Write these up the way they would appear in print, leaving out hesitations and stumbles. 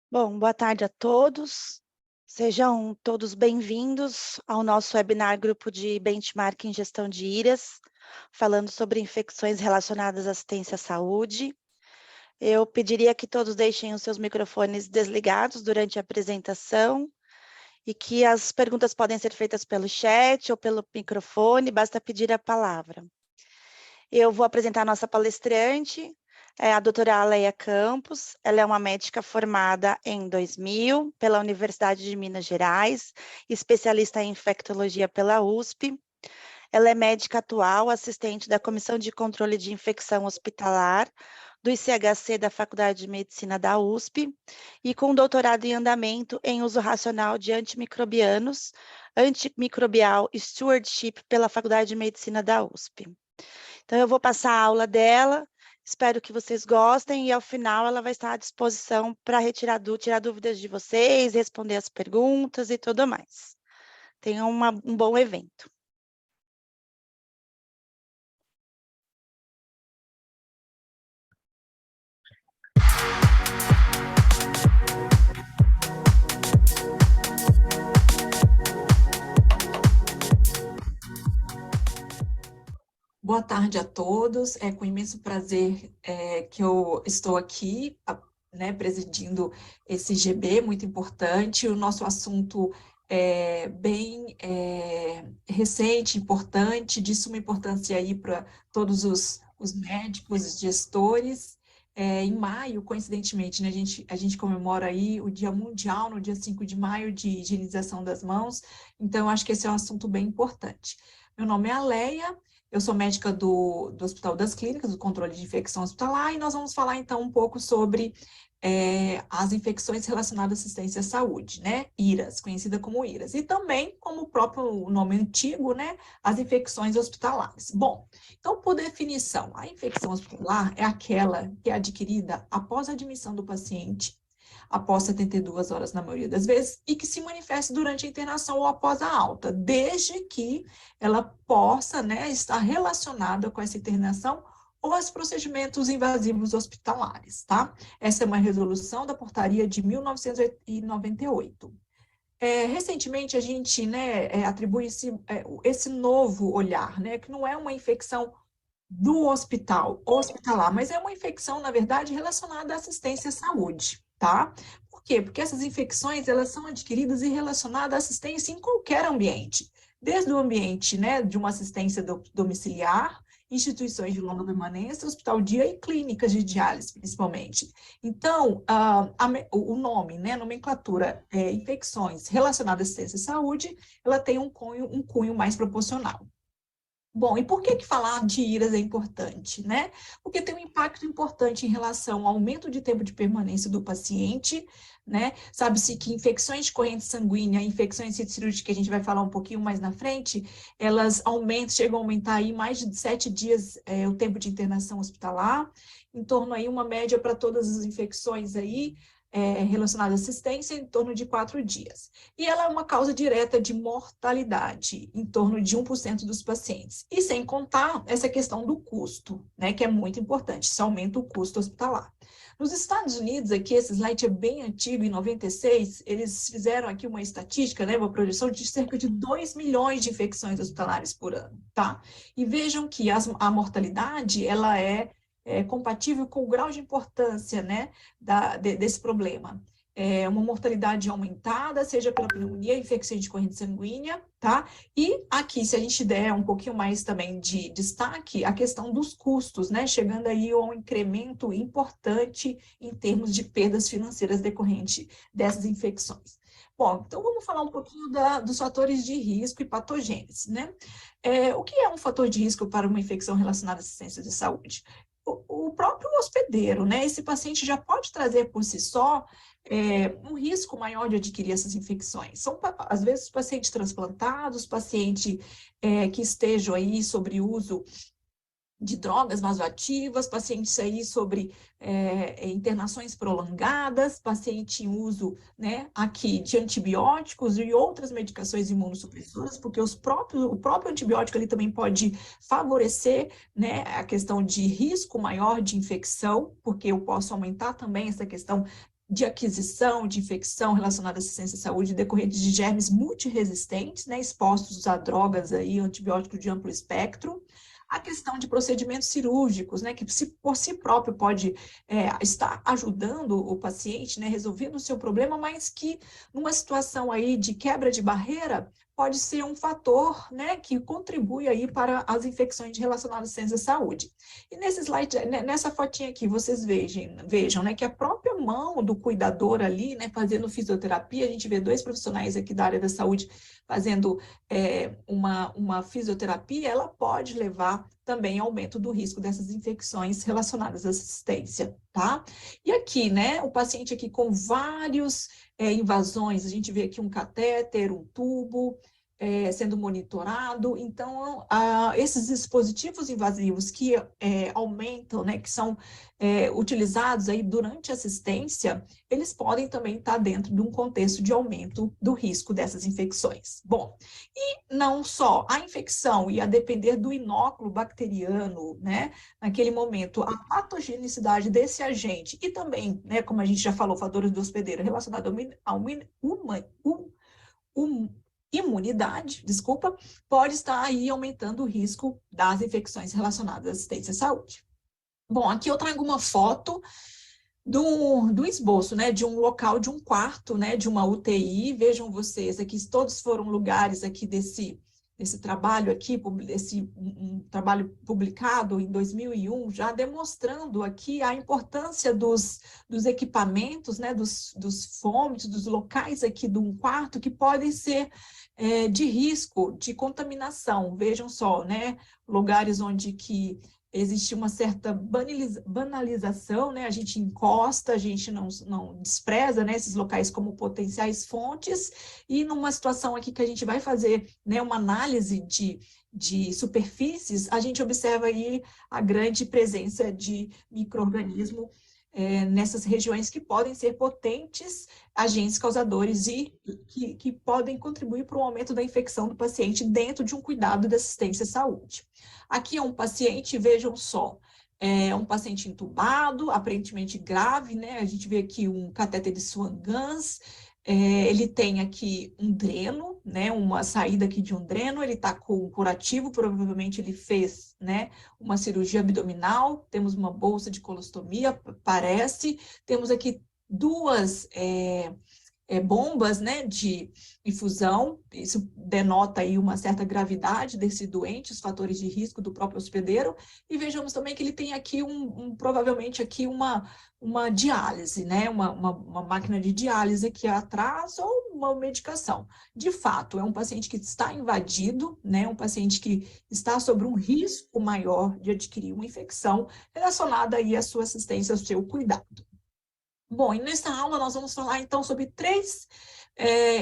Bom, boa tarde a todos. Sejam todos bem-vindos ao nosso webinar Grupo de Benchmark em Gestão de IRAS, falando sobre infecções relacionadas à assistência à saúde. Eu pediria que todos deixem os seus microfones desligados durante a apresentação e que as perguntas podem ser feitas pelo chat ou pelo microfone, basta pedir a palavra. Eu vou apresentar a nossa palestrante, a doutora Aleia Campos. Ela é uma médica formada em 2000 pela Universidade de Minas Gerais, especialista em infectologia pela USP. Ela é médica atual, assistente da Comissão de Controle de Infecção Hospitalar do ICHC da Faculdade de Medicina da USP e com doutorado em andamento em uso racional de antimicrobianos, antimicrobial stewardship pela Faculdade de Medicina da USP. Então, eu vou passar a aula dela, espero que vocês gostem, e ao final ela vai estar à disposição para tirar dúvidas de vocês, responder as perguntas e tudo mais. Tenham um bom evento. Boa tarde a todos, é com imenso prazer que eu estou aqui, presidindo esse GB muito importante. O nosso assunto é bem recente, importante, de suma importância aí para todos os médicos, gestores. Em maio, coincidentemente, né, a gente comemora aí o Dia Mundial, no dia 5 de maio, de higienização das mãos, então eu acho que esse é um assunto bem importante. Meu nome é Aleia, eu sou médica do Hospital das Clínicas, do controle de infecção hospitalar, e nós vamos falar então um pouco sobre as infecções relacionadas à assistência à saúde, né? IRAS, conhecida como IRAS, e também, como o próprio nome antigo, né? As infecções hospitalares. Bom, então, por definição, a infecção hospitalar é aquela que é adquirida após a admissão do paciente, após 72 horas na maioria das vezes, e que se manifesta durante a internação ou após a alta, desde que ela possa, né, estar relacionada com essa internação ou os procedimentos invasivos hospitalares, tá? Essa é uma resolução da portaria de 1998. Recentemente, a gente, né, atribui esse novo olhar, né, que não é uma infecção do hospital, hospitalar, mas é uma infecção, na verdade, relacionada à assistência à saúde, tá? Por quê? Porque essas infecções, elas são adquiridas e relacionadas à assistência em qualquer ambiente, desde o ambiente, né, de uma assistência domiciliar, instituições de longa permanência, hospital-dia e clínicas de diálise, principalmente. Então, o nome, né, nomenclatura, infecções relacionadas à assistência à saúde, ela tem um cunho mais proporcional. Bom, e por que falar de IRAS é importante, né? Porque tem um impacto importante em relação ao aumento de tempo de permanência do paciente, né? Sabe-se que infecções de corrente sanguínea, infecções cirúrgicas, que a gente vai falar um pouquinho mais na frente, elas chegam a aumentar aí mais de 7 dias o tempo de internação hospitalar, em torno aí uma média para todas as infecções aí, relacionada à assistência, em torno de 4 dias. E ela é uma causa direta de mortalidade, em torno de 1% dos pacientes. E sem contar essa questão do custo, né, que é muito importante, isso aumenta o custo hospitalar. Nos Estados Unidos, aqui, esse slide é bem antigo, em 96, eles fizeram aqui uma estatística, né, uma projeção de cerca de 2 milhões de infecções hospitalares por ano, tá? E vejam que a mortalidade, ela é compatível com o grau de importância, né, desse problema. Uma mortalidade aumentada, seja pela pneumonia, infecção de corrente sanguínea, tá? E aqui, se a gente der um pouquinho mais também de destaque, a questão dos custos, né? Chegando aí a um incremento importante em termos de perdas financeiras decorrentes dessas infecções. Bom, então vamos falar um pouquinho dos fatores de risco e patogênese, né? O que é um fator de risco para uma infecção relacionada à assistência de saúde? O próprio hospedeiro, né? Esse paciente já pode trazer por si só um risco maior de adquirir essas infecções. São, às vezes, pacientes transplantados, pacientes que estejam aí sobre uso de drogas vasoativas, pacientes aí sobre internações prolongadas, paciente em uso, né, aqui de antibióticos e outras medicações imunossupressoras, porque o próprio antibiótico ele também pode favorecer, né, a questão de risco maior de infecção, porque eu posso aumentar também essa questão de aquisição de infecção relacionada à assistência à saúde decorrentes de germes multiresistentes, né, expostos a drogas aí, antibióticos de amplo espectro. A questão de procedimentos cirúrgicos, né, que por si próprio pode estar ajudando o paciente, né, resolvendo o seu problema, mas que numa situação aí de quebra de barreira, pode ser um fator, né, que contribui aí para as infecções relacionadas à ciência da saúde. E nesse slide, nessa fotinha aqui, vocês vejam, né, que a própria mão do cuidador ali, né, fazendo fisioterapia, a gente vê 2 profissionais aqui da área da saúde fazendo uma fisioterapia, ela pode levar também ao aumento do risco dessas infecções relacionadas à assistência, tá? E aqui, né, o paciente aqui com vários invasões, a gente vê aqui um catéter, um tubo, sendo monitorado. Então, esses dispositivos invasivos que aumentam, né, que são utilizados aí durante a assistência, eles podem também estar dentro de um contexto de aumento do risco dessas infecções. Bom, e não só a infecção, e a depender do inóculo bacteriano, né, naquele momento, a patogenicidade desse agente, e também, né, como a gente já falou, fatores do hospedeiro relacionados à imunidade, pode estar aí aumentando o risco das infecções relacionadas à assistência à saúde. Bom, aqui eu trago uma foto do esboço, né, de um local, de um quarto, né, de uma UTI. Vejam vocês, aqui todos foram lugares aqui desse trabalho aqui, um trabalho publicado em 2001, já demonstrando aqui a importância dos equipamentos, né, dos fomes, dos locais aqui de um quarto que podem ser de risco de contaminação. Vejam só, né, lugares onde que existe uma certa banalização, né? A gente encosta, a gente não despreza, né, esses locais como potenciais fontes, e numa situação aqui que a gente vai fazer, né, uma análise de superfícies, a gente observa aí a grande presença de micro-organismo nessas regiões que podem ser potentes agentes causadores e que podem contribuir para o aumento da infecção do paciente dentro de um cuidado de assistência à saúde. Aqui é um paciente, vejam só, é um paciente entubado, aparentemente grave, né? A gente vê aqui um catéter de Swan-Ganz, ele tem aqui um dreno, né? Uma saída aqui de um dreno, ele está com um curativo, provavelmente ele fez, né, uma cirurgia abdominal, temos uma bolsa de colostomia, parece, temos aqui duas bombas, né, de infusão. Isso denota aí uma certa gravidade desse doente, os fatores de risco do próprio hospedeiro, e vejamos também que ele tem aqui provavelmente aqui uma diálise, né, uma máquina de diálise aqui atrás, ou uma medicação. De fato, é um paciente que está invadido, né, um paciente que está sob um risco maior de adquirir uma infecção relacionada aí à sua assistência, ao seu cuidado. Bom, e nesta aula nós vamos falar então sobre 3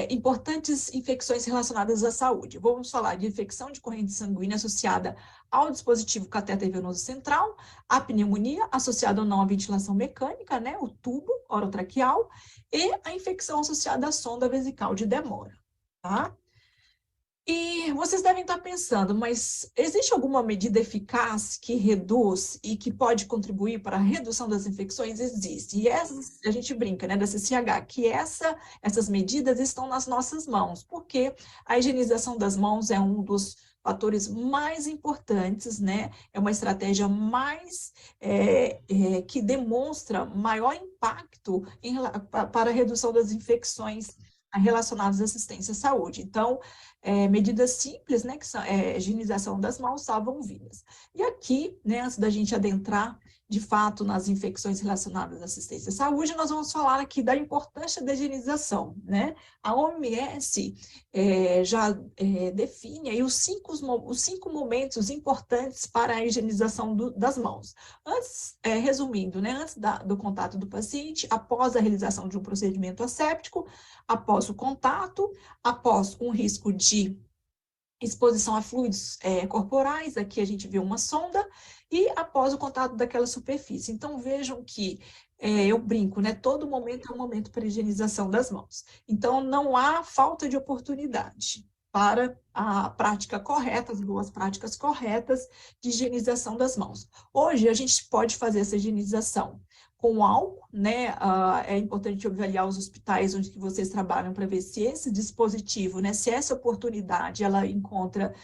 importantes infecções relacionadas à saúde. Vamos falar de infecção de corrente sanguínea associada ao dispositivo catéter venoso central, a pneumonia associada ou não à ventilação mecânica, né, o tubo orotraqueal, e a infecção associada à sonda vesical de Demora, tá? E vocês devem estar pensando, mas existe alguma medida eficaz que reduz e que pode contribuir para a redução das infecções? Existe. E a gente brinca, né, da CCH, que essas medidas estão nas nossas mãos, porque a higienização das mãos é um dos fatores mais importantes, né? É uma estratégia mais que demonstra maior impacto para a redução das infecções relacionadas à assistência à saúde. Então, medidas simples, né, que são higienização das mãos, salvam vidas. E aqui, né, antes da gente adentrar de fato nas infecções relacionadas à assistência à saúde, nós vamos falar aqui da importância da higienização, né? A OMS já define aí os 5 momentos importantes para a higienização das mãos. Antes, resumindo, né, antes do contato do paciente, após a realização de um procedimento asséptico, após o contato, após um risco de exposição a fluidos corporais, aqui a gente vê uma sonda, e após o contato daquela superfície. Então, vejam que eu brinco, né? Todo momento é um momento para higienização das mãos. Então, não há falta de oportunidade para a prática correta, as boas práticas corretas de higienização das mãos. Hoje, a gente pode fazer essa higienização com álcool, né? É importante avaliar os hospitais onde que vocês trabalham para ver se esse dispositivo, né, se essa oportunidade ela encontra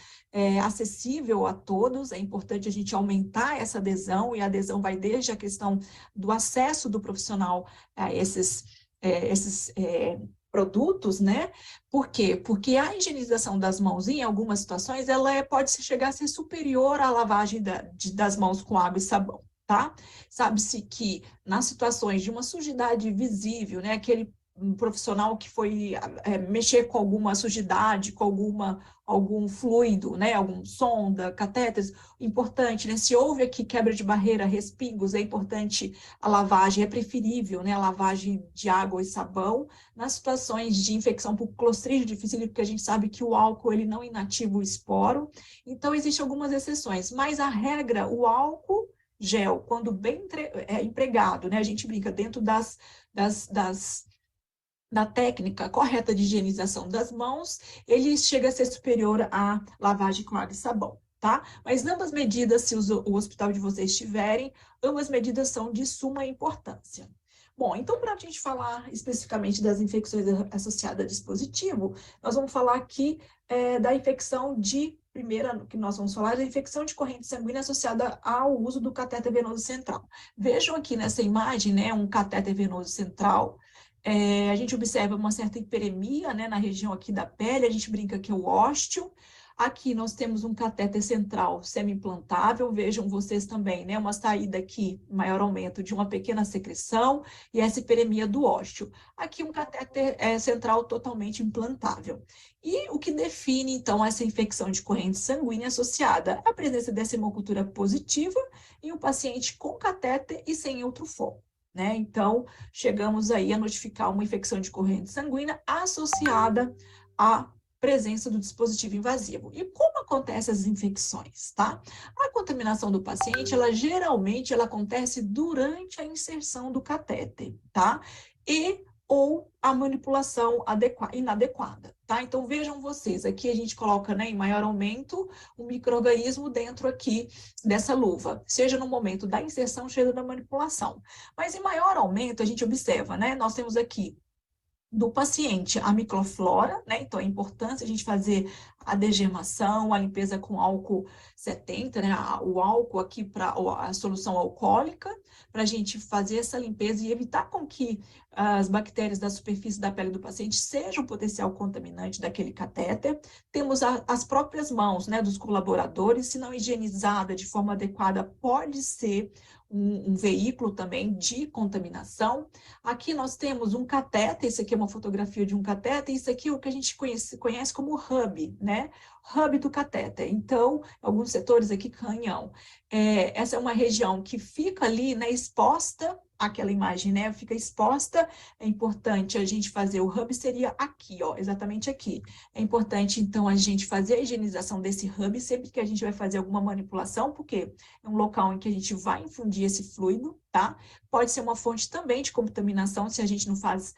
acessível a todos. É importante a gente aumentar essa adesão, e a adesão vai desde a questão do acesso do profissional a esses produtos, né? Por quê? Porque a higienização das mãos, em algumas situações, ela pode chegar a ser superior à lavagem das mãos com água e sabão, tá? Sabe-se que nas situações de uma sujidade visível, né, aquele profissional que foi mexer com alguma sujidade, com algum fluido, né, algum sonda, catéteres, importante, né, se houve aqui quebra de barreira, respingos, é importante a lavagem, é preferível, né, a lavagem de água e sabão. Nas situações de infecção por Clostridium difficile, porque a gente sabe que o álcool ele não inativa o esporo, então existem algumas exceções, mas a regra, o álcool gel, quando bem empregado, né, a gente brinca dentro da técnica correta de higienização das mãos, ele chega a ser superior à lavagem com água e sabão, tá? Mas ambas medidas, se o hospital de vocês tiverem, ambas medidas são de suma importância. Bom, então, para a gente falar especificamente das infecções associadas a dispositivo, nós vamos falar aqui da infecção primeira que nós vamos falar, da infecção de corrente sanguínea associada ao uso do catéter venoso central. Vejam aqui nessa imagem, né, um catéter venoso central. A gente observa uma certa hiperemia, né, na região aqui da pele, a gente brinca que é o ósteo. Aqui nós temos um catéter central semi-implantável, vejam vocês também, né, uma saída aqui, maior aumento de uma pequena secreção e essa hiperemia do ósteo. Aqui um catéter central totalmente implantável. E o que define, então, essa infecção de corrente sanguínea associada à presença dessa hemocultura positiva em um paciente com catéter e sem outro foco. Né? Então, chegamos aí a notificar uma infecção de corrente sanguínea associada à presença do dispositivo invasivo. E como acontecem as infecções, tá? A contaminação do paciente, geralmente acontece durante a inserção do catéter, tá? Ou a manipulação inadequada, tá? Então, vejam vocês, aqui a gente coloca, né, em maior aumento um micro-organismo dentro aqui dessa luva, seja no momento da inserção, seja da manipulação. Mas em maior aumento, a gente observa, né, nós temos aqui do paciente a microflora, né? Então é importante a gente fazer a degermação, a limpeza com álcool 70, né? O álcool aqui para a solução alcoólica, para a gente fazer essa limpeza e evitar com que as bactérias da superfície da pele do paciente sejam um potencial contaminante daquele catéter. Temos as próprias mãos, né, dos colaboradores, se não higienizada de forma adequada, pode ser um veículo também de contaminação. Aqui nós temos um catéter, isso aqui é uma fotografia de um catéter, isso aqui é o que a gente conhece como hub, né? Hub do catéter. Então, alguns setores aqui, canhão. Essa é uma região que fica ali, né, exposta, aquela imagem, né, fica exposta. É importante a gente fazer, o hub seria aqui, ó, exatamente aqui. É importante, então, a gente fazer a higienização desse hub sempre que a gente vai fazer alguma manipulação, porque é um local em que a gente vai infundir esse fluido, tá? Pode ser uma fonte também de contaminação se a gente não faz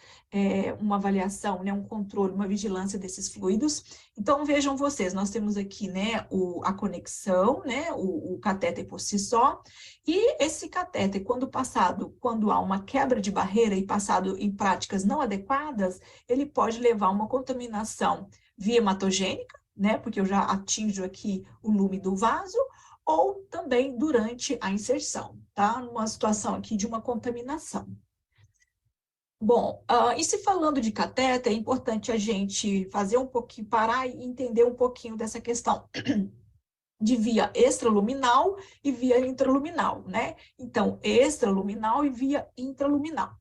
uma avaliação, né, um controle, uma vigilância desses fluidos. Então, vejam vocês, nós temos aqui, né, a conexão, né, o catéter por si só, e esse catéter, quando há uma quebra de barreira e passado em práticas não adequadas, ele pode levar a uma contaminação via hematogênica, né, porque eu já atinjo aqui o lume do vaso, ou também durante a inserção, tá? Numa situação aqui de uma contaminação. Bom, e se falando de catéter, é importante a gente fazer um pouquinho, parar e entender um pouquinho dessa questão de via extraluminal e via intraluminal, né? Então, extraluminal e via intraluminal.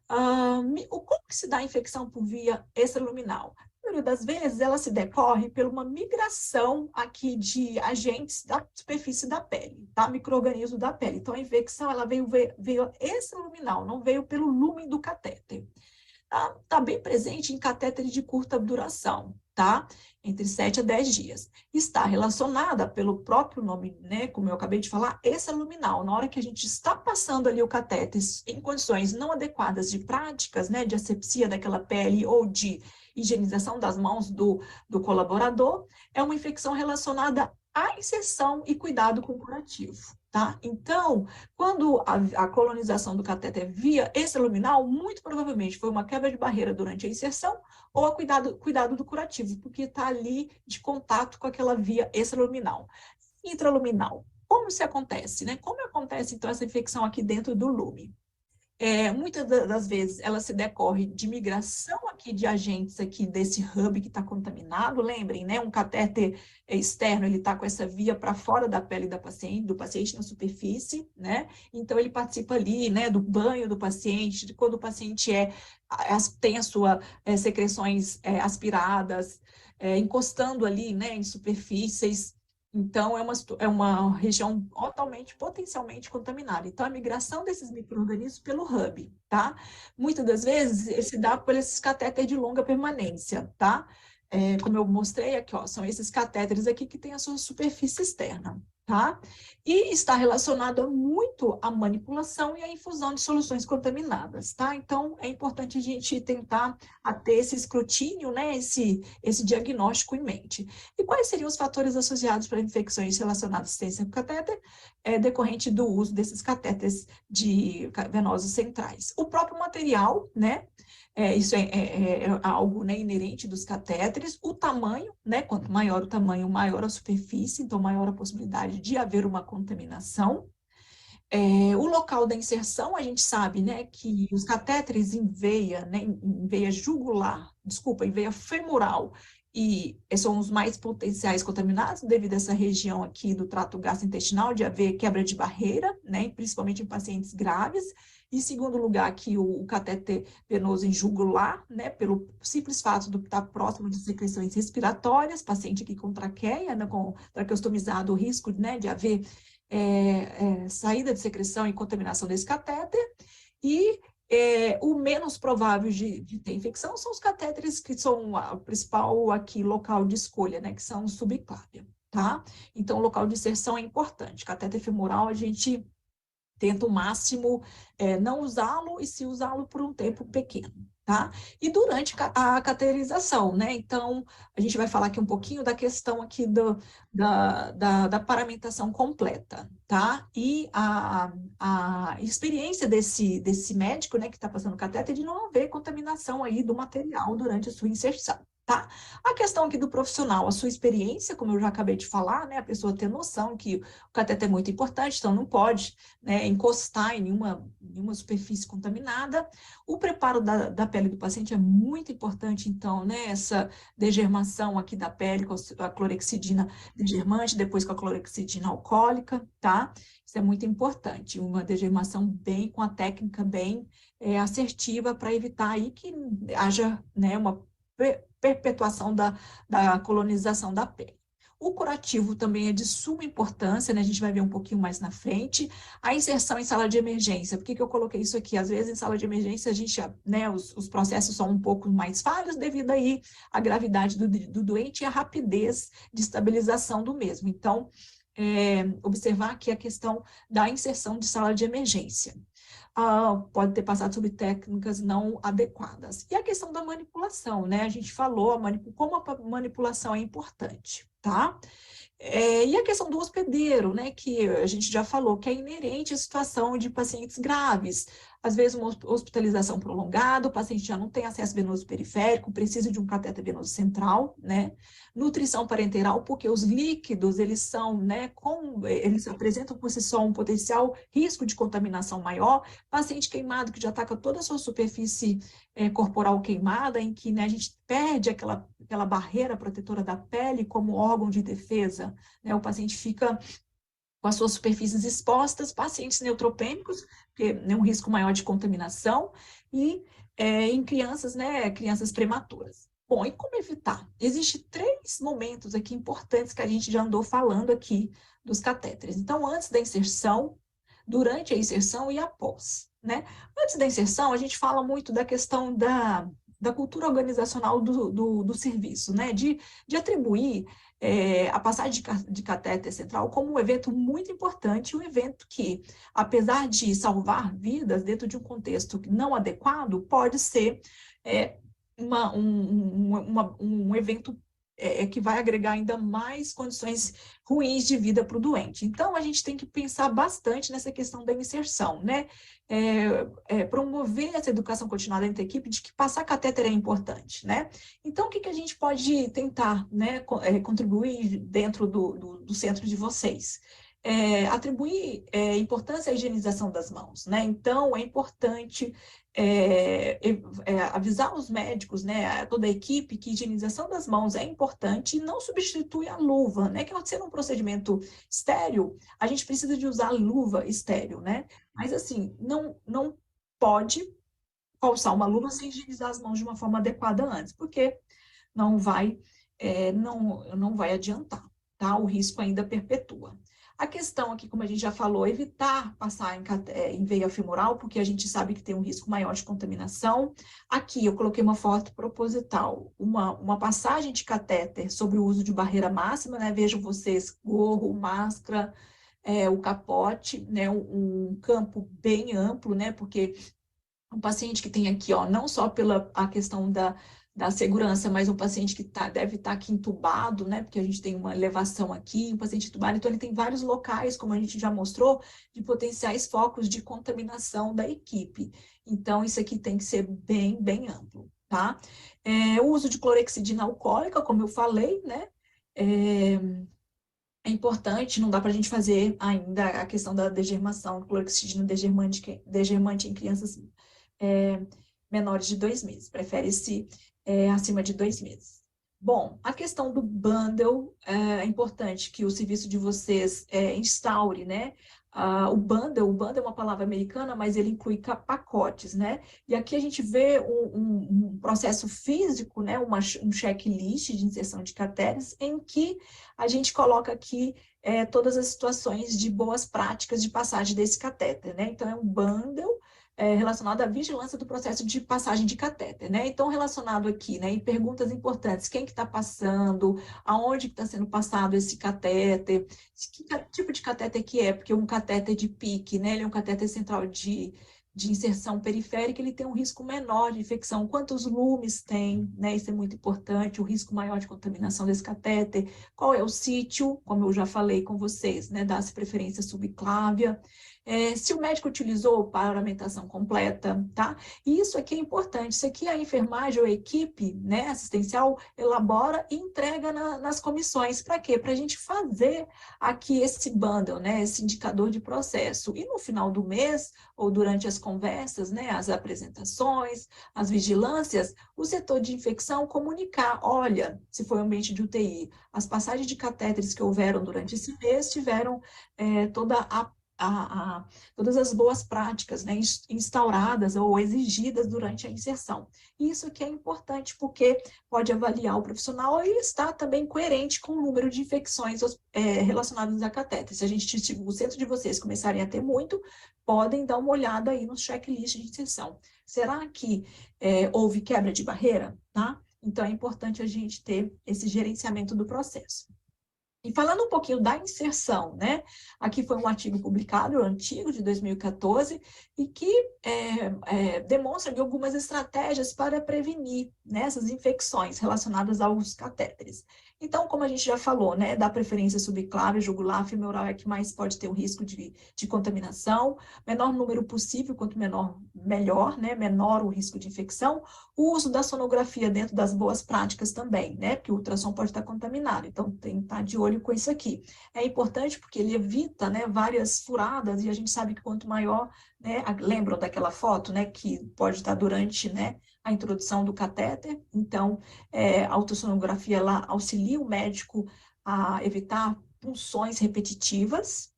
Como que se dá a infecção por via extraluminal? A maioria das vezes, ela se decorre por uma migração aqui de agentes da superfície da pele, tá? Micro-organismo da pele. Então, a infecção, ela veio extraluminal, não veio pelo lumen do catéter. Tá bem presente em catéteres de curta duração, tá? Entre 7 a 10 dias. Está relacionada pelo próprio nome, né, como eu acabei de falar, extraluminal. Na hora que a gente está passando ali o catéter em condições não adequadas de práticas, né, de asepsia daquela pele ou de higienização das mãos do colaborador, é uma infecção relacionada à inserção e cuidado com o curativo. Tá? Então, quando a colonização do catéter via extraluminal, muito provavelmente foi uma quebra de barreira durante a inserção ou a cuidado do curativo, porque está ali de contato com aquela via extraluminal. Intraluminal, como se acontece, né? Como acontece, então, essa infecção aqui dentro do lume? Muitas das vezes ela se decorre de migração aqui de agentes aqui desse hub que está contaminado, lembrem, né? Um catéter externo, ele está com essa via para fora da pele do paciente na superfície, né? Então ele participa ali, né, do banho do paciente, de quando o paciente tem as suas secreções aspiradas, encostando ali, né, em superfícies. Então, é uma região totalmente, potencialmente contaminada. Então, a migração desses micro-organismos pelo hub, tá? Muitas das vezes, se dá por esses catéteres de longa permanência, tá? Como eu mostrei aqui, ó, são esses catéteres aqui que têm a sua superfície externa, tá? E está relacionado muito à manipulação e à infusão de soluções contaminadas, tá? Então, é importante a gente tentar ter esse escrutínio, né? Esse diagnóstico em mente. E quais seriam os fatores associados para infecções relacionadas à assistência com catéter decorrente do uso desses catéteres venosos centrais? O próprio material, né? Isso é algo, né, inerente dos catéteres. O tamanho, né? Quanto maior o tamanho, maior a superfície, então maior a possibilidade de haver uma contaminação. O local da inserção, a gente sabe, né, que os catéteres em veia, né, em veia jugular, desculpa, em veia femoral, e são os mais potenciais contaminados devido a essa região aqui do trato gastrointestinal, de haver quebra de barreira, né, principalmente em pacientes graves. Em segundo lugar, aqui o catéter venoso em jugular, né, pelo simples fato de estar próximo de secreções respiratórias, paciente aqui com traqueia, né, com traqueostomizado, o risco, né, de haver saída de secreção e contaminação desse catéter, e o menos provável de ter infecção são os catéteres que são o principal aqui local de escolha, né, que são subclávia, tá? Então, o local de inserção é importante. Catéter femoral, a gente tenta o máximo não usá-lo e se usá-lo por um tempo pequeno, tá? E durante a cateterização, né? Então, a gente vai falar aqui um pouquinho da questão aqui da paramentação completa, tá? E a experiência desse médico, né, que está passando o catéter, de não haver contaminação aí do material durante a sua inserção. Tá? A questão aqui do profissional, a sua experiência, como eu já acabei de falar, né, a pessoa ter noção que o catéter é muito importante, então não pode, né, encostar em nenhuma superfície contaminada. O preparo da pele do paciente é muito importante, então, né, essa degermação aqui da pele com a clorexidina degermante, depois com a clorexidina alcoólica, tá? Isso é muito importante, uma degermação bem, com a técnica bem assertiva para evitar aí que haja, né, uma perpetuação da colonização da pele. O curativo também é de suma importância, né? A gente vai ver um pouquinho mais na frente. A inserção em sala de emergência. Por que eu coloquei isso aqui? Às vezes, em sala de emergência, a gente, né, os processos são um pouco mais falhos devido aí à gravidade do doente e à rapidez de estabilização do mesmo. Então, observar aqui a questão da inserção de sala de emergência. Pode ter passado sobre técnicas não adequadas. E a questão da manipulação, né? A gente falou como a manipulação é importante, tá? E a questão do hospedeiro, né? Que a gente já falou, que é inerente à situação de pacientes graves. Às vezes, uma hospitalização prolongada, o paciente já não tem acesso venoso periférico, precisa de um catéter venoso central, né? Nutrição parenteral, porque os líquidos, eles são, né? Eles apresentam por si só um potencial risco de contaminação maior. Paciente queimado, que já está com toda a sua superfície corporal queimada, em que, né, a gente perde aquela barreira protetora da pele como órgão de defesa, né? O paciente fica com as suas superfícies expostas, pacientes neutropênicos, porque é um risco maior de contaminação, e em crianças, né, crianças prematuras. Bom, e como evitar? Existem 3 momentos aqui importantes que a gente já andou falando aqui dos catéteres. Então, antes da inserção, durante a inserção e após, né? Antes da inserção, a gente fala muito da questão da cultura organizacional do serviço, né? De atribuir a passagem de catéter central como um evento muito importante, um evento que, apesar de salvar vidas dentro de um contexto não adequado, pode ser um evento que vai agregar ainda mais condições ruins de vida para o doente. Então, a gente tem que pensar bastante nessa questão da inserção, né? Promover essa educação continuada entre a equipe de que passar catéter é importante, né? Então, o que a gente pode tentar, né, contribuir dentro do centro de vocês? Atribuir importância à higienização das mãos, né? Então, é importante avisar os médicos, né, toda a equipe, que a higienização das mãos é importante e não substitui a luva, né? Que ao ser um procedimento estéril, a gente precisa de usar luva estéril, né? Mas, assim, não pode calçar uma luva sem higienizar as mãos de uma forma adequada antes, porque não vai, não vai adiantar, tá? O risco ainda perpetua. A questão aqui, como a gente já falou, evitar passar em veia femoral, porque a gente sabe que tem um risco maior de contaminação. Aqui eu coloquei uma foto proposital, uma passagem de catéter sobre o uso de barreira máxima, né? Vejam vocês, gorro, máscara, o capote, né? Um campo bem amplo, né? Porque um paciente que tem aqui, ó, não só pela a questão da segurança, mas um paciente que deve estar aqui entubado, né? Porque a gente tem uma elevação aqui, um paciente entubado, então ele tem vários locais, como a gente já mostrou, de potenciais focos de contaminação da equipe. Então, isso aqui tem que ser bem, bem amplo, tá? O uso de clorexidina alcoólica, como eu falei, né? É importante, não dá para a gente fazer ainda a questão da degermação, clorexidina degermante em crianças menores de 2 meses, prefere-se acima de 2 meses. Bom, a questão do bundle, é importante que o serviço de vocês instaure, né? O bundle é uma palavra americana, mas ele inclui pacotes, né? E aqui a gente vê um processo físico, né? Um checklist de inserção de catéteres, em que a gente coloca aqui todas as situações de boas práticas de passagem desse catéter, né? Então, é um bundle relacionado à vigilância do processo de passagem de catéter, né? Então, relacionado aqui, né, em perguntas importantes, quem que está passando, aonde que está sendo passado esse catéter, que tipo de catéter que é, porque um catéter de PIC, né, ele é um catéter central de inserção periférica, ele tem um risco menor de infecção. Quantos lumes tem, né? Isso é muito importante, o risco maior de contaminação desse catéter. Qual é o sítio, como eu já falei com vocês, né? Dá-se preferência subclávia. Se o médico utilizou paramentação completa, tá? E isso aqui é importante, isso aqui a enfermagem ou a equipe, né, assistencial elabora e entrega nas comissões. Para quê? Para a gente fazer aqui esse bundle, né, esse indicador de processo. E no final do mês, ou durante as conversas, né, as apresentações, as vigilâncias, o setor de infecção comunicar, olha, se foi um ambiente de UTI, as passagens de catéteres que houveram durante esse mês tiveram todas as boas práticas, né, instauradas ou exigidas durante a inserção. Isso que é importante porque pode avaliar o profissional e está também coerente com o número de infecções relacionadas a catéter. Se o centro de vocês começarem a ter muito, podem dar uma olhada aí no checklist de inserção. Será que houve quebra de barreira? Tá? Então, é importante a gente ter esse gerenciamento do processo. E falando um pouquinho da inserção, né? Aqui foi um artigo publicado, antigo, de 2014, e que demonstra algumas estratégias para prevenir, né, essas infecções relacionadas aos catéteres. Então, como a gente já falou, né, da preferência subclávia, jugular, femoral é que mais pode ter o risco de contaminação, menor número possível, quanto menor, melhor, né, menor o risco de infecção. O uso da sonografia dentro das boas práticas também, né, porque o ultrassom pode estar contaminado, então tem que estar de olho com isso aqui. É importante porque ele evita, né, várias furadas, e a gente sabe que quanto maior, né, lembram daquela foto, né, que pode estar durante, né, a introdução do catéter, então a ultrassonografia ela auxilia o médico a evitar punções repetitivas.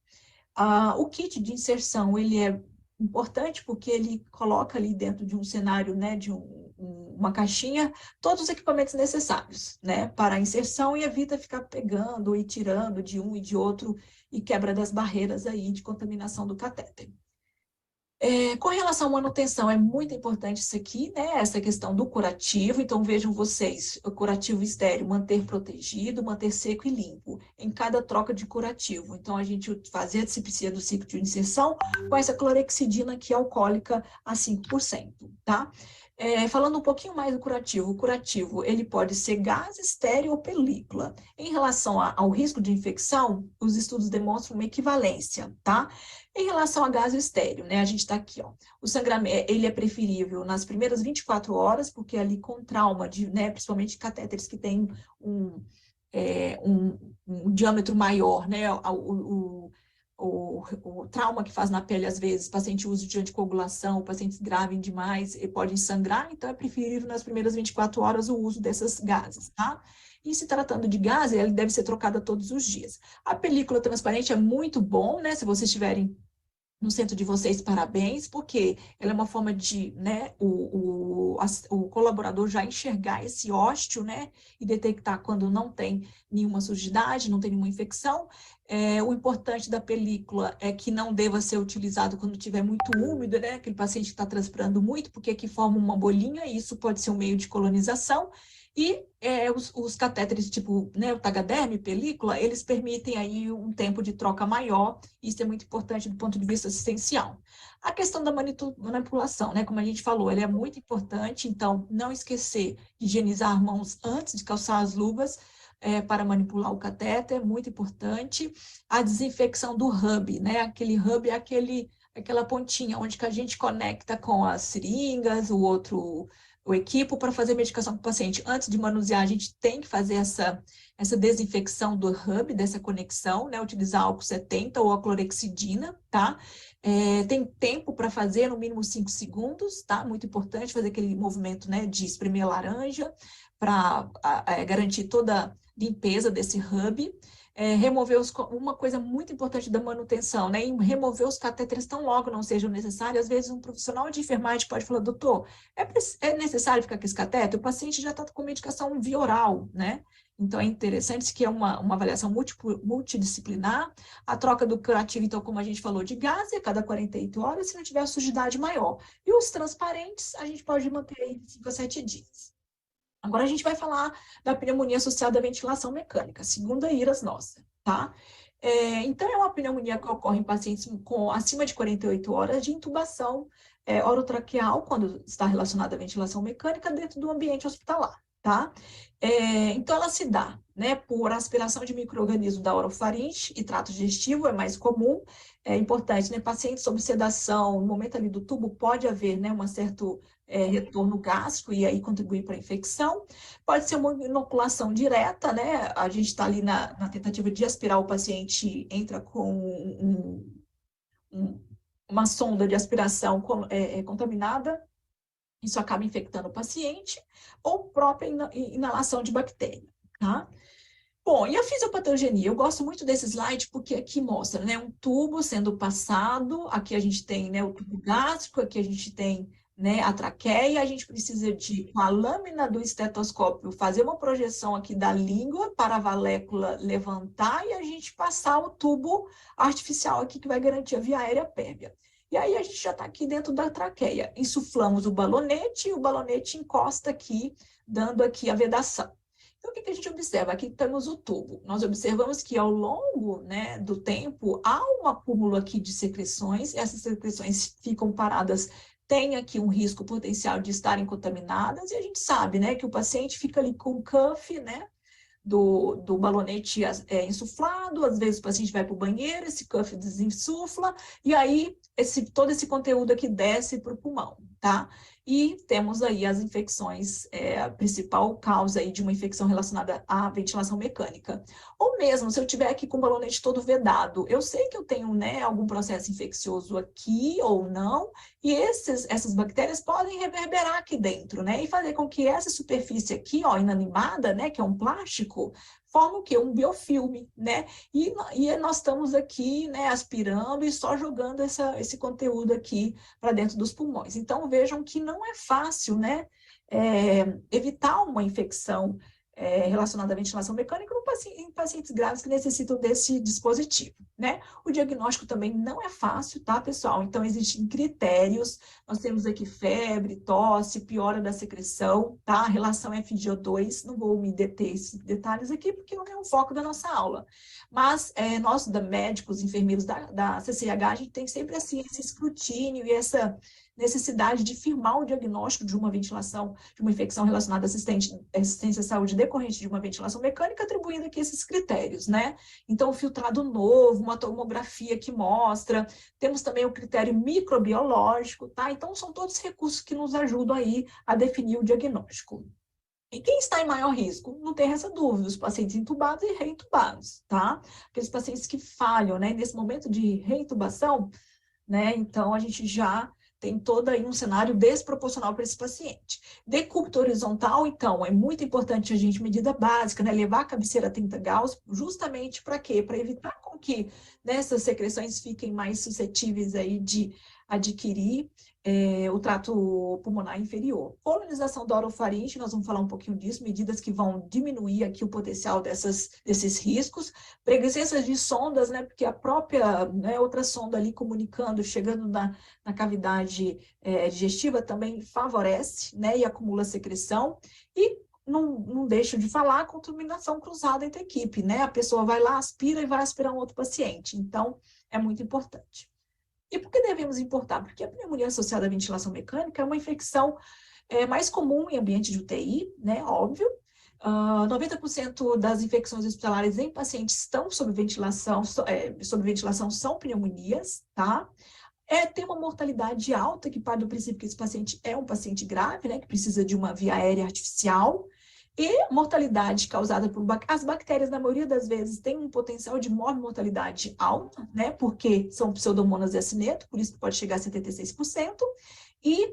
O kit de inserção, ele é importante porque ele coloca ali dentro de um cenário, né, de uma caixinha, todos os equipamentos necessários, né, para a inserção e evita ficar pegando e tirando de um e de outro e quebra das barreiras aí de contaminação do catéter. Com relação à manutenção, é muito importante isso aqui, né? Essa questão do curativo. Então, vejam vocês, o curativo estéreo, manter protegido, manter seco e limpo em cada troca de curativo. Então, a gente fazia a asepsia do ciclo de inserção com essa clorexidina aqui alcoólica a 5%, tá? Falando um pouquinho mais do curativo, o curativo ele pode ser gás, estéreo ou película. Em relação ao risco de infecção, os estudos demonstram uma equivalência, tá? Em relação a gás estéreo, né? A gente está aqui, ó. O sangramento, ele é preferível nas primeiras 24 horas, porque ali com trauma, né, principalmente catéteres que têm um, um diâmetro maior, né? O trauma que faz na pele, às vezes, paciente usa de anticoagulação, pacientes gravem demais e podem sangrar, então é preferível nas primeiras 24 horas o uso dessas gases, tá? E se tratando de gás, ele deve ser trocada todos os dias. A película transparente é muito bom, né? Se vocês tiverem no centro de vocês, parabéns, porque ela é uma forma de, né, o colaborador já enxergar esse ósteo, né, e detectar quando não tem nenhuma sujidade, não tem nenhuma infecção. O importante da película é que não deva ser utilizado quando estiver muito úmido, né, aquele paciente que está transpirando muito, porque aqui forma uma bolinha, e isso pode ser um meio de colonização. E os catéteres, tipo, né, o Tagaderme, película, eles permitem aí um tempo de troca maior. Isso é muito importante do ponto de vista assistencial. A questão da manipulação, né, como a gente falou, ela é muito importante, então não esquecer de higienizar as mãos antes de calçar as luvas, para manipular o catéter, é muito importante. A desinfecção do hub, né, aquele hub é aquela pontinha onde que a gente conecta com as seringas, o equipo para fazer medicação para o paciente. Antes de manusear, a gente tem que fazer essa desinfecção do hub, dessa conexão, né? Utilizar álcool 70 ou a clorexidina, tá? Tem tempo para fazer, no mínimo 5 segundos, tá? Muito importante fazer aquele movimento, né, de espremer a laranja para garantir toda a limpeza desse hub. Uma coisa muito importante da manutenção, né? Em remover os catéteres tão logo não sejam necessários. Às vezes, um profissional de enfermagem pode falar, doutor, é necessário ficar com esse catéter? O paciente já está com medicação via oral, né? Então, é interessante que é uma avaliação multidisciplinar. A troca do curativo, então, como a gente falou, de gás, é cada 48 horas, se não tiver sujidade maior. E os transparentes, a gente pode manter aí de 5 a 7 dias. Agora a gente vai falar da pneumonia associada à ventilação mecânica, segundo a IRAS nossa, tá? Então, é uma pneumonia que ocorre em pacientes com acima de 48 horas de intubação orotraqueal, quando está relacionada à ventilação mecânica, dentro do ambiente hospitalar, tá? Então, ela se dá, né, por aspiração de micro-organismos da orofaringe e trato digestivo, é mais comum. É importante, né, pacientes sob sedação, no momento ali do tubo, pode haver, né, um certo retorno gástrico e aí contribuir para a infecção. Pode ser uma inoculação direta, né? A gente está ali na tentativa de aspirar, o paciente entra com uma sonda de aspiração contaminada, isso acaba infectando o paciente, ou própria inalação de bactéria, tá? Bom, e a fisiopatogenia? Eu gosto muito desse slide porque aqui mostra, né, um tubo sendo passado, aqui a gente tem, né, o tubo gástrico, aqui a gente tem, né, a traqueia, a gente precisa de, com a lâmina do estetoscópio, fazer uma projeção aqui da língua para a valécula levantar e a gente passar o tubo artificial aqui que vai garantir a via aérea pérvia. E aí a gente já está aqui dentro da traqueia. Insuflamos o balonete e o balonete encosta aqui, dando aqui a vedação. Então, o que a gente observa? Aqui temos o tubo. Nós observamos que ao longo, né, do tempo há um acúmulo aqui de secreções, essas secreções ficam paradas, tem aqui um risco potencial de estarem contaminadas, e a gente sabe, né, que o paciente fica ali com o cuff, né, do balonete insuflado, às vezes o paciente vai para o banheiro, esse cuff desinsufla, e aí todo esse conteúdo aqui desce para o pulmão, tá? E temos aí as infecções, a principal causa aí de uma infecção relacionada à ventilação mecânica. Ou mesmo, se eu tiver aqui com o balonete todo vedado, eu sei que eu tenho, né, algum processo infeccioso aqui ou não, e essas bactérias podem reverberar aqui dentro, né, e fazer com que essa superfície aqui, ó, inanimada, né, que é um plástico, forma o quê? Um biofilme, né? E nós estamos aqui, né, aspirando e só jogando esse conteúdo aqui para dentro dos pulmões. Então, vejam que não é fácil, né, evitar uma infecção relacionada à ventilação mecânica em pacientes graves que necessitam desse dispositivo, né? O diagnóstico também não é fácil, tá, pessoal? Então, existem critérios, nós temos aqui febre, tosse, piora da secreção, tá? Relação FGO2, não vou me deter esses detalhes aqui, porque não é o foco da nossa aula. Mas nós, médicos, enfermeiros da CCH, a gente tem sempre assim, esse escrutínio e necessidade de firmar o diagnóstico de uma ventilação, de uma infecção relacionada à assistência à saúde decorrente de uma ventilação mecânica, atribuindo aqui esses critérios, né? Então, filtrado novo, uma tomografia que mostra, temos também o critério microbiológico, tá? Então, são todos recursos que nos ajudam aí a definir o diagnóstico. E quem está em maior risco? Não tem essa dúvida, os pacientes intubados e reintubados, tá? Aqueles pacientes que falham, né? Nesse momento de reintubação, né? Então, a gente já tem todo aí um cenário desproporcional para esse paciente. Decúbito horizontal, então, é muito importante a gente, medida básica, né? Levar a cabeceira a 30 graus, justamente para quê? Para evitar com que essas secreções fiquem mais suscetíveis aí de adquirir o trato pulmonar inferior. Colonização da orofaringe, nós vamos falar um pouquinho disso, medidas que vão diminuir aqui o potencial desses riscos. Presença de sondas, né, porque a própria, né, outra sonda ali comunicando, chegando na cavidade digestiva também favorece, né, e acumula secreção. E não deixo de falar a contaminação cruzada entre a equipe, né? A pessoa vai lá, aspira e vai aspirar um outro paciente. Então, é muito importante. E por que devemos importar? Porque a pneumonia associada à ventilação mecânica é uma infecção mais comum em ambiente de UTI, né? Óbvio. 90% das infecções hospitalares em pacientes estão sob ventilação são pneumonias, tá? Tem uma mortalidade alta, que parte do princípio que esse paciente é um paciente grave, né? Que precisa de uma via aérea artificial. E mortalidade causada por as bactérias, na maioria das vezes, tem um potencial de mortalidade alto, né? Porque são pseudomonas e acineto, por isso que pode chegar a 76%. E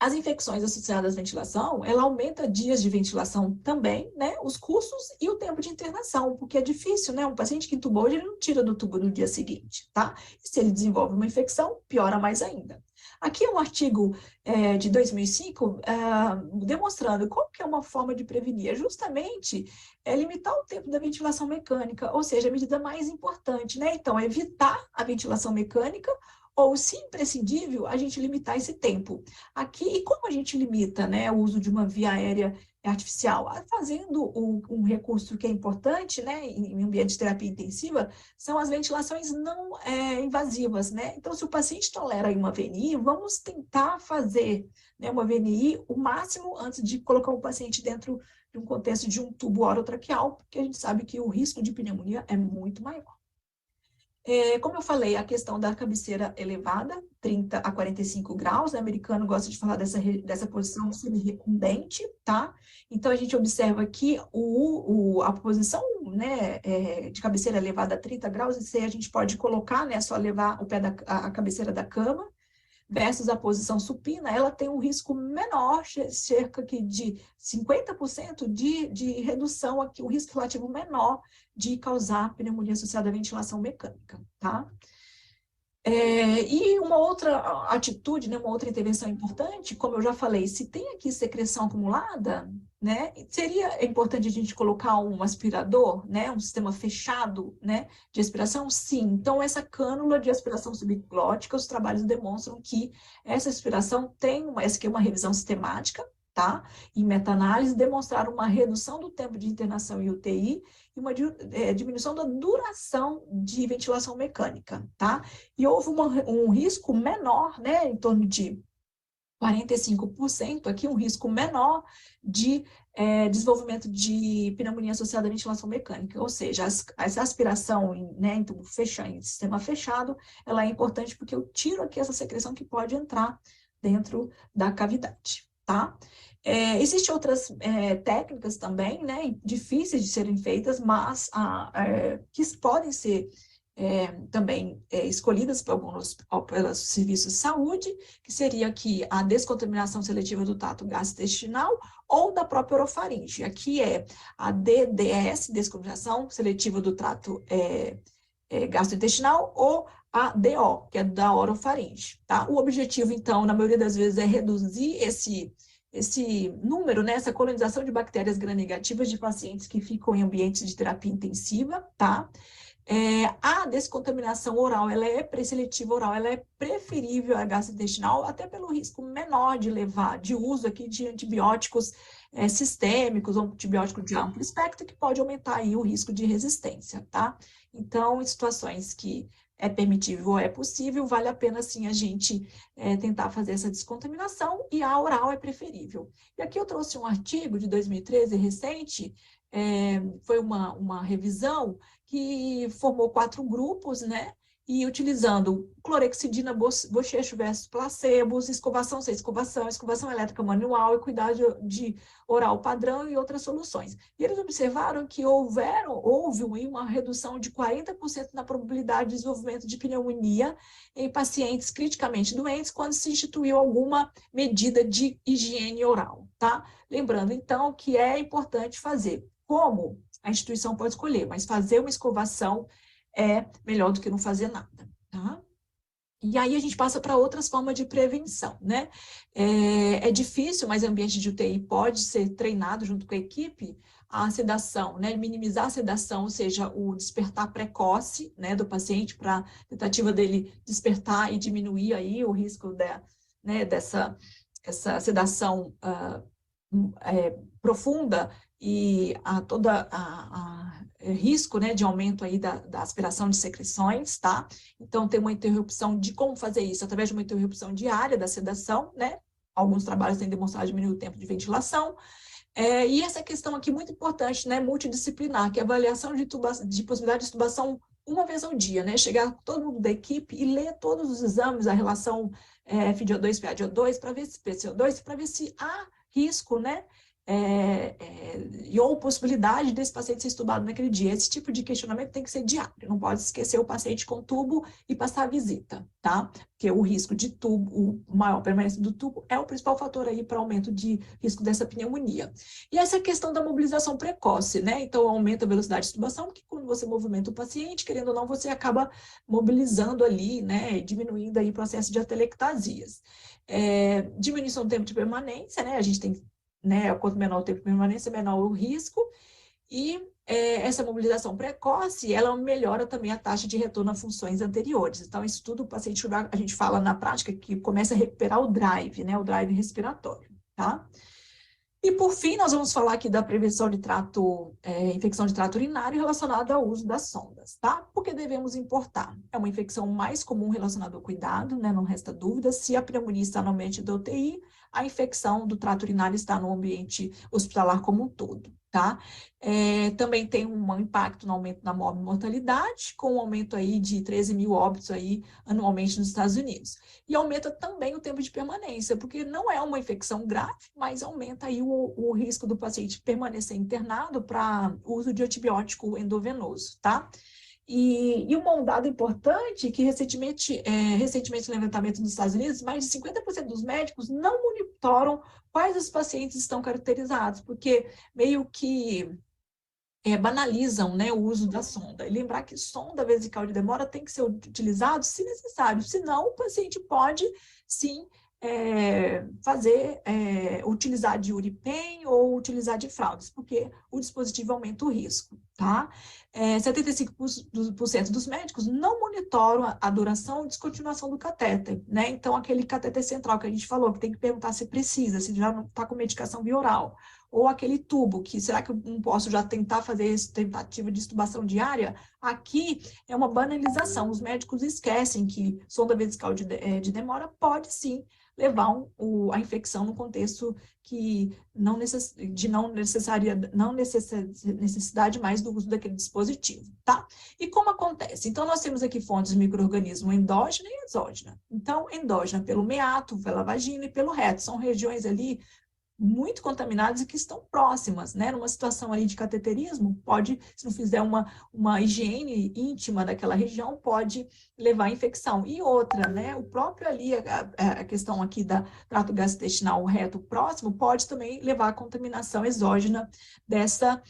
as infecções associadas à ventilação, ela aumenta dias de ventilação também, né? Os custos e o tempo de internação, porque é difícil, né? Um paciente que intubou hoje, ele não tira do tubo no dia seguinte, tá? E se ele desenvolve uma infecção, piora mais ainda. Aqui é um artigo de 2005 demonstrando qual que é uma forma de prevenir. Justamente limitar o tempo da ventilação mecânica, ou seja, a medida mais importante, né? Então, evitar a ventilação mecânica ou, se imprescindível, a gente limitar esse tempo. Aqui, e como a gente limita, né, o uso de uma via aérea artificial? Fazendo um recurso que é importante, né, em ambiente de terapia intensiva, são as ventilações não invasivas, né? Então, se o paciente tolera uma VNI, vamos tentar fazer, né, uma VNI o máximo antes de colocar o paciente dentro de um contexto de um tubo orotraqueal, porque a gente sabe que o risco de pneumonia é muito maior. Como eu falei, a questão da cabeceira elevada, 30 a 45 graus, o americano gosta de falar dessa posição semi-recumbente, tá? Então, a gente observa aqui a posição, né, de cabeceira elevada a 30 graus, e a gente pode colocar, né, só levar a cabeceira da cama, versus a posição supina, ela tem um risco menor, cerca de 50% de redução aqui, o risco relativo menor de causar pneumonia associada à ventilação mecânica, tá? E uma outra atitude, né, uma outra intervenção importante, como eu já falei, se tem aqui secreção acumulada, né, seria importante a gente colocar um aspirador, né, um sistema fechado, né, de aspiração? Sim. Então, essa cânula de aspiração subglótica, os trabalhos demonstram que essa aspiração essa aqui é uma revisão sistemática, tá? Em meta-análise, demonstraram uma redução do tempo de internação em UTI e uma diminuição da duração de ventilação mecânica, tá? E houve um risco menor, né, em torno de 45%, aqui um risco menor de desenvolvimento de pneumonia associada à ventilação mecânica, ou seja, essa aspiração em tubo fechado, em sistema fechado, ela é importante porque eu tiro aqui essa secreção que pode entrar dentro da cavidade, tá? Existem outras técnicas também, né, difíceis de serem feitas, mas que podem ser também escolhidas pelos serviços de saúde, que seria aqui a descontaminação seletiva do trato gastrointestinal ou da própria orofaringe. Aqui é a DDS, descontaminação seletiva do trato gastrointestinal, ou a DO, que é da orofaringe, tá? O objetivo, então, na maioria das vezes, é reduzir esse número, né, essa colonização de bactérias gram-negativas de pacientes que ficam em ambientes de terapia intensiva, tá? A descontaminação oral, ela é pré-seletiva oral, ela é preferível à gastrointestinal, até pelo risco menor de uso aqui de antibióticos sistêmicos, ou antibiótico de amplo espectro, que pode aumentar aí o risco de resistência, tá? Então, em situações que é permitível, é possível, vale a pena, sim, a gente tentar fazer essa descontaminação, e a oral é preferível. E aqui eu trouxe um artigo de 2013, recente, foi uma revisão que formou 4 grupos, né? E utilizando clorexidina, bochecho versus placebos, escovação sem escovação, escovação elétrica manual e cuidado de oral padrão e outras soluções. E eles observaram que houve uma redução de 40% na probabilidade de desenvolvimento de pneumonia em pacientes criticamente doentes quando se instituiu alguma medida de higiene oral, tá? Lembrando, então, que é importante fazer. Como? A instituição pode escolher, mas fazer uma escovação é melhor do que não fazer nada, tá? E aí a gente passa para outras formas de prevenção, né? É difícil, mas o ambiente de UTI pode ser treinado junto com a equipe, a sedação, né? Minimizar a sedação, ou seja, o despertar precoce, né, do paciente, para tentativa dele despertar e diminuir aí o risco dessa essa sedação profunda e toda risco, né, de aumento aí da aspiração de secreções, tá? Então, tem uma interrupção de como fazer isso, através de uma interrupção diária da sedação, né? Alguns trabalhos têm demonstrado diminuir o tempo de ventilação. E essa questão aqui muito importante, né, multidisciplinar, que é a avaliação de possibilidade de tubação uma vez ao dia, né? Chegar todo mundo da equipe e ler todos os exames, a relação FiO2, PaDO2, para ver se PCO2, para ver se há risco, né? Ou possibilidade desse paciente ser estubado naquele dia. Esse tipo de questionamento tem que ser diário, não pode esquecer o paciente com tubo e passar a visita, tá? Porque o risco de tubo, o maior permanência do tubo, é o principal fator aí para aumento de risco dessa pneumonia. E essa questão da mobilização precoce, né? Então, aumenta a velocidade de tubação, porque quando você movimenta o paciente, querendo ou não, você acaba mobilizando ali, né? Diminuindo aí o processo de atelectasias. Diminuição do tempo de permanência, né? A gente tem, né, quanto menor o tempo de permanência, menor o risco, e essa mobilização precoce, ela melhora também a taxa de retorno a funções anteriores. Então, isso tudo, o paciente, a gente fala na prática que começa a recuperar o drive, né, o drive respiratório, tá? E, por fim, nós vamos falar aqui da prevenção de infecção de trato urinário relacionada ao uso das sondas, tá? Porque devemos importar. É uma infecção mais comum relacionada ao cuidado, né? Não resta dúvida. Se a pneumonia está no ambiente da UTI, a infecção do trato urinário está no ambiente hospitalar como um todo, tá? Também tem um impacto no aumento da mortalidade, com um aumento aí de 13 mil óbitos aí anualmente nos Estados Unidos. E aumenta também o tempo de permanência, porque não é uma infecção grave, mas aumenta aí o risco do paciente permanecer internado para uso de antibiótico endovenoso, tá? E um dado importante que recentemente no levantamento dos Estados Unidos, mais de 50% dos médicos não monitoram quais os pacientes estão caracterizados, porque meio que banalizam, né, o uso da sonda. E lembrar que sonda vesical de demora tem que ser utilizado se necessário, senão o paciente pode, sim, utilizar de UriPen ou utilizar de fraldas, porque o dispositivo aumenta o risco, tá? 75% dos médicos não monitoram a duração e descontinuação do catéter, né? Então, aquele catéter central que a gente falou, que tem que perguntar se precisa, se já não está com medicação via oral, ou aquele tubo, que será que eu não posso já tentar fazer essa tentativa de extubação diária? Aqui é uma banalização, os médicos esquecem que sonda vesical de demora pode sim levar a infecção no contexto que não necessidade mais do uso daquele dispositivo, tá? E como acontece? Então, nós temos aqui fontes de micro-organismo endógena e exógena. Então, endógena pelo meato, pela vagina e pelo reto. São regiões ali muito contaminadas e que estão próximas, né? Numa situação ali de cateterismo, pode, se não fizer uma higiene íntima daquela região, pode levar à infecção. E outra, né? O próprio ali, a questão aqui da trato gastrointestinal reto próximo, pode também levar à contaminação exógena dessa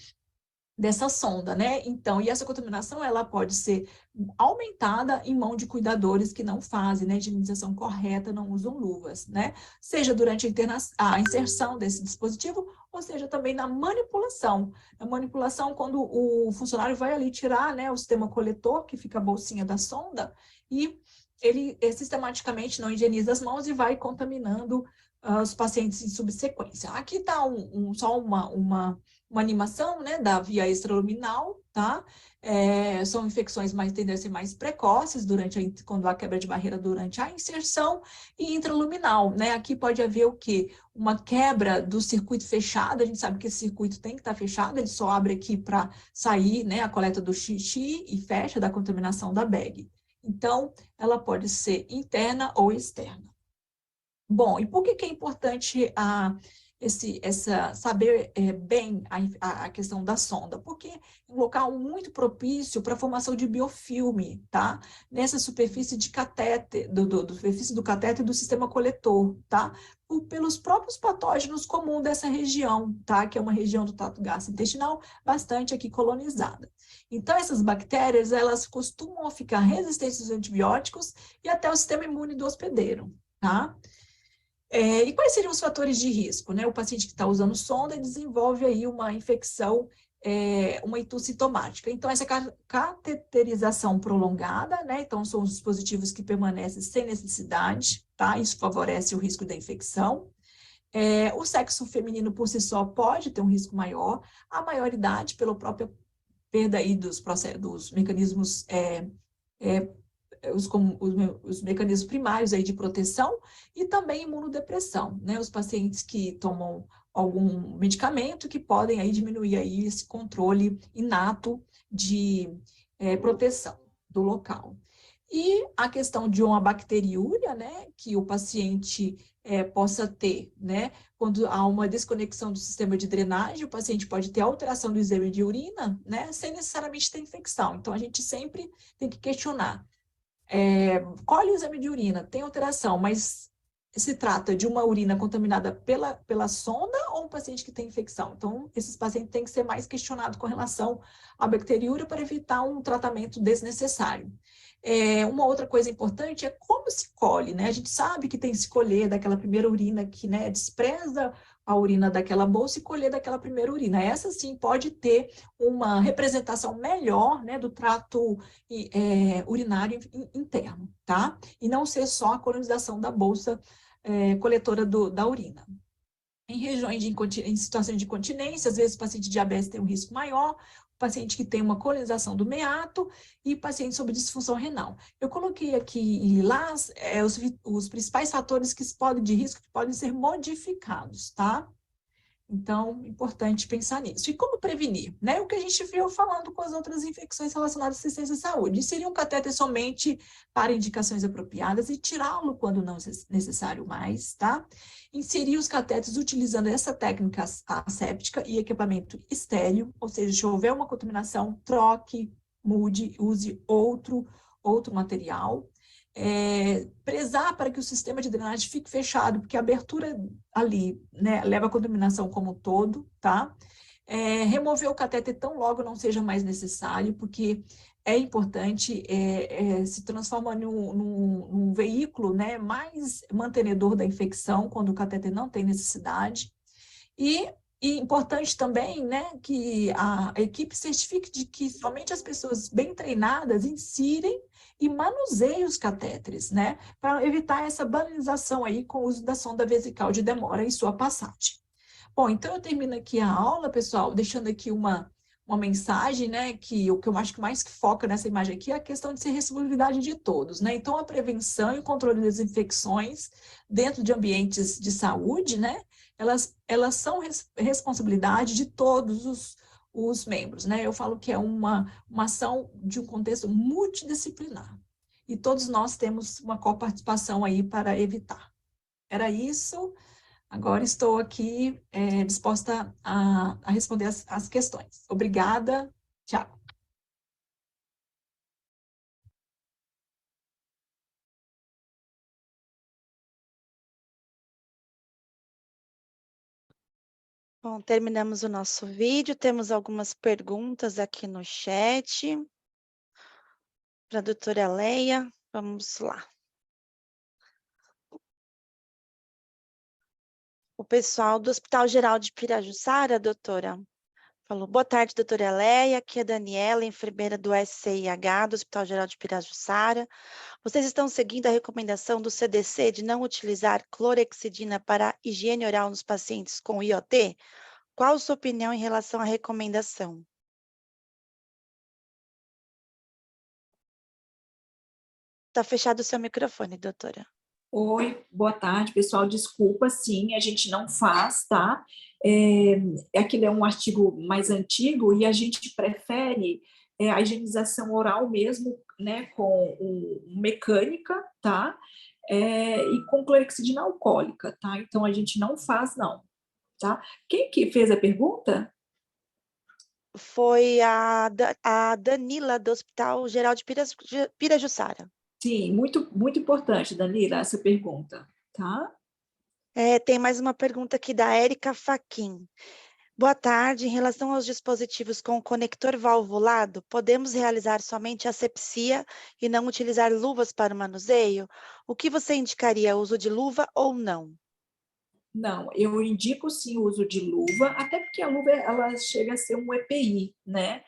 sonda, né? Então, e essa contaminação, ela pode ser aumentada em mão de cuidadores que não fazem, né, higienização correta, não usam luvas, né? Seja durante a inserção desse dispositivo, ou seja também na manipulação. A manipulação, quando o funcionário vai ali tirar, né, o sistema coletor, que fica a bolsinha da sonda, e ele sistematicamente não higieniza as mãos e vai contaminando os pacientes em subsequência. Aqui está só uma uma animação, né, da via extraluminal, tá? São infecções tendem a ser mais precoces quando há quebra de barreira durante a inserção, e intraluminal, né? Aqui pode haver o quê? Uma quebra do circuito fechado, a gente sabe que esse circuito tem que estar fechado, ele só abre aqui para sair, né, a coleta do xixi e fecha da contaminação da bag. Então, ela pode ser interna ou externa. Bom, e por que é importante saber bem a questão da sonda? Porque é um local muito propício para a formação de biofilme, tá? Nessa superfície de catéter, superfície do catéter e do sistema coletor, tá? Pelos próprios patógenos comuns dessa região, tá? Que é uma região do trato gastrointestinal bastante aqui colonizada. Então, essas bactérias, elas costumam ficar resistentes aos antibióticos e até o sistema imune do hospedeiro, tá? E quais seriam os fatores de risco, né? O paciente que está usando sonda desenvolve aí uma infecção, uma itu sintomática. Então, essa cateterização prolongada, né? Então, são os dispositivos que permanecem sem necessidade, tá? Isso favorece o risco da infecção. O sexo feminino por si só pode ter um risco maior, a maioridade pela própria perda aí dos mecanismos os mecanismos primários aí de proteção e também imunodepressão, né? Os pacientes que tomam algum medicamento que podem aí diminuir aí esse controle inato de proteção do local. E a questão de uma bacteriúria, né, que o paciente possa ter, né, quando há uma desconexão do sistema de drenagem, o paciente pode ter alteração do exame de urina, né, sem necessariamente ter infecção. Então, a gente sempre tem que questionar. Colhe o exame de urina, tem alteração, mas se trata de uma urina contaminada pela sonda ou um paciente que tem infecção? Então, esses pacientes têm que ser mais questionados com relação à bacteriúria para evitar um tratamento desnecessário. Uma outra coisa importante é como se colhe, né? A gente sabe que tem que se colher daquela primeira urina que, né, despreza a urina daquela bolsa e colher daquela primeira urina. Essa, sim, pode ter uma representação melhor, né, do trato urinário interno, tá? E não ser só a colonização da bolsa coletora da urina. Em regiões em situações de incontinência, às vezes o paciente de diabetes tem um risco maior, o paciente que tem uma colonização do meato e paciente sob disfunção renal. Eu coloquei aqui em lilás os principais fatores de risco que podem ser modificados, tá? Então, importante pensar nisso. E como prevenir? Né? O que a gente viu falando com as outras infecções relacionadas à assistência à saúde. Inserir um catéter somente para indicações apropriadas e tirá-lo quando não necessário mais, tá? Inserir os catéteres utilizando essa técnica asséptica e equipamento estéreo, ou seja, se houver uma contaminação, troque, mude, use outro material. Prezar para que o sistema de drenagem fique fechado, porque a abertura ali, né, leva a contaminação como um todo, tá? Remover o catéter tão logo não seja mais necessário, porque é importante, se transforma num veículo, né, mais mantenedor da infecção, quando o catéter não tem necessidade. E importante também, né, que a equipe certifique de que somente as pessoas bem treinadas inserem e manuseiem os catéteres, né, para evitar essa banalização aí com o uso da sonda vesical de demora em sua passagem. Bom, então eu termino aqui a aula, pessoal, deixando aqui uma mensagem, né, que o que eu acho que mais foca nessa imagem aqui é a questão de ser responsabilidade de todos, né? Então, a prevenção e o controle das infecções dentro de ambientes de saúde, né, elas são responsabilidade de todos os membros, né? Eu falo que é uma ação de um contexto multidisciplinar. E todos nós temos uma coparticipação aí para evitar. Era isso. Agora estou aqui disposta a responder as questões. Obrigada. Tchau. Bom, terminamos o nosso vídeo. Temos algumas perguntas aqui no chat. Para a doutora Leia, vamos lá. O pessoal do Hospital Geral de Pirajussara, doutora, falou: boa tarde, doutora Leia, aqui é a Daniela, enfermeira do SCIH, do Hospital Geral de Pirajussara. Vocês estão seguindo a recomendação do CDC de não utilizar clorexidina para higiene oral nos pacientes com IOT? Qual a sua opinião em relação à recomendação? Está fechado o seu microfone, doutora. Oi, boa tarde, pessoal. Desculpa, sim, a gente não faz, tá? Aquele é um artigo mais antigo e a gente prefere a higienização oral mesmo, né, com mecânica, tá? E com clorexidina alcoólica, tá? Então a gente não faz, não, tá? Quem que fez a pergunta? Foi a Danila, do Hospital Geral de Pirajussara. Sim, muito, muito importante, Danila, essa pergunta, tá? Tem mais uma pergunta aqui da Érica Faquin. Boa tarde. Em relação aos dispositivos com conector valvulado, podemos realizar somente asepsia e não utilizar luvas para o manuseio? O que você indicaria, uso de luva ou não? Não, eu indico sim o uso de luva, até porque a luva ela chega a ser um EPI, né?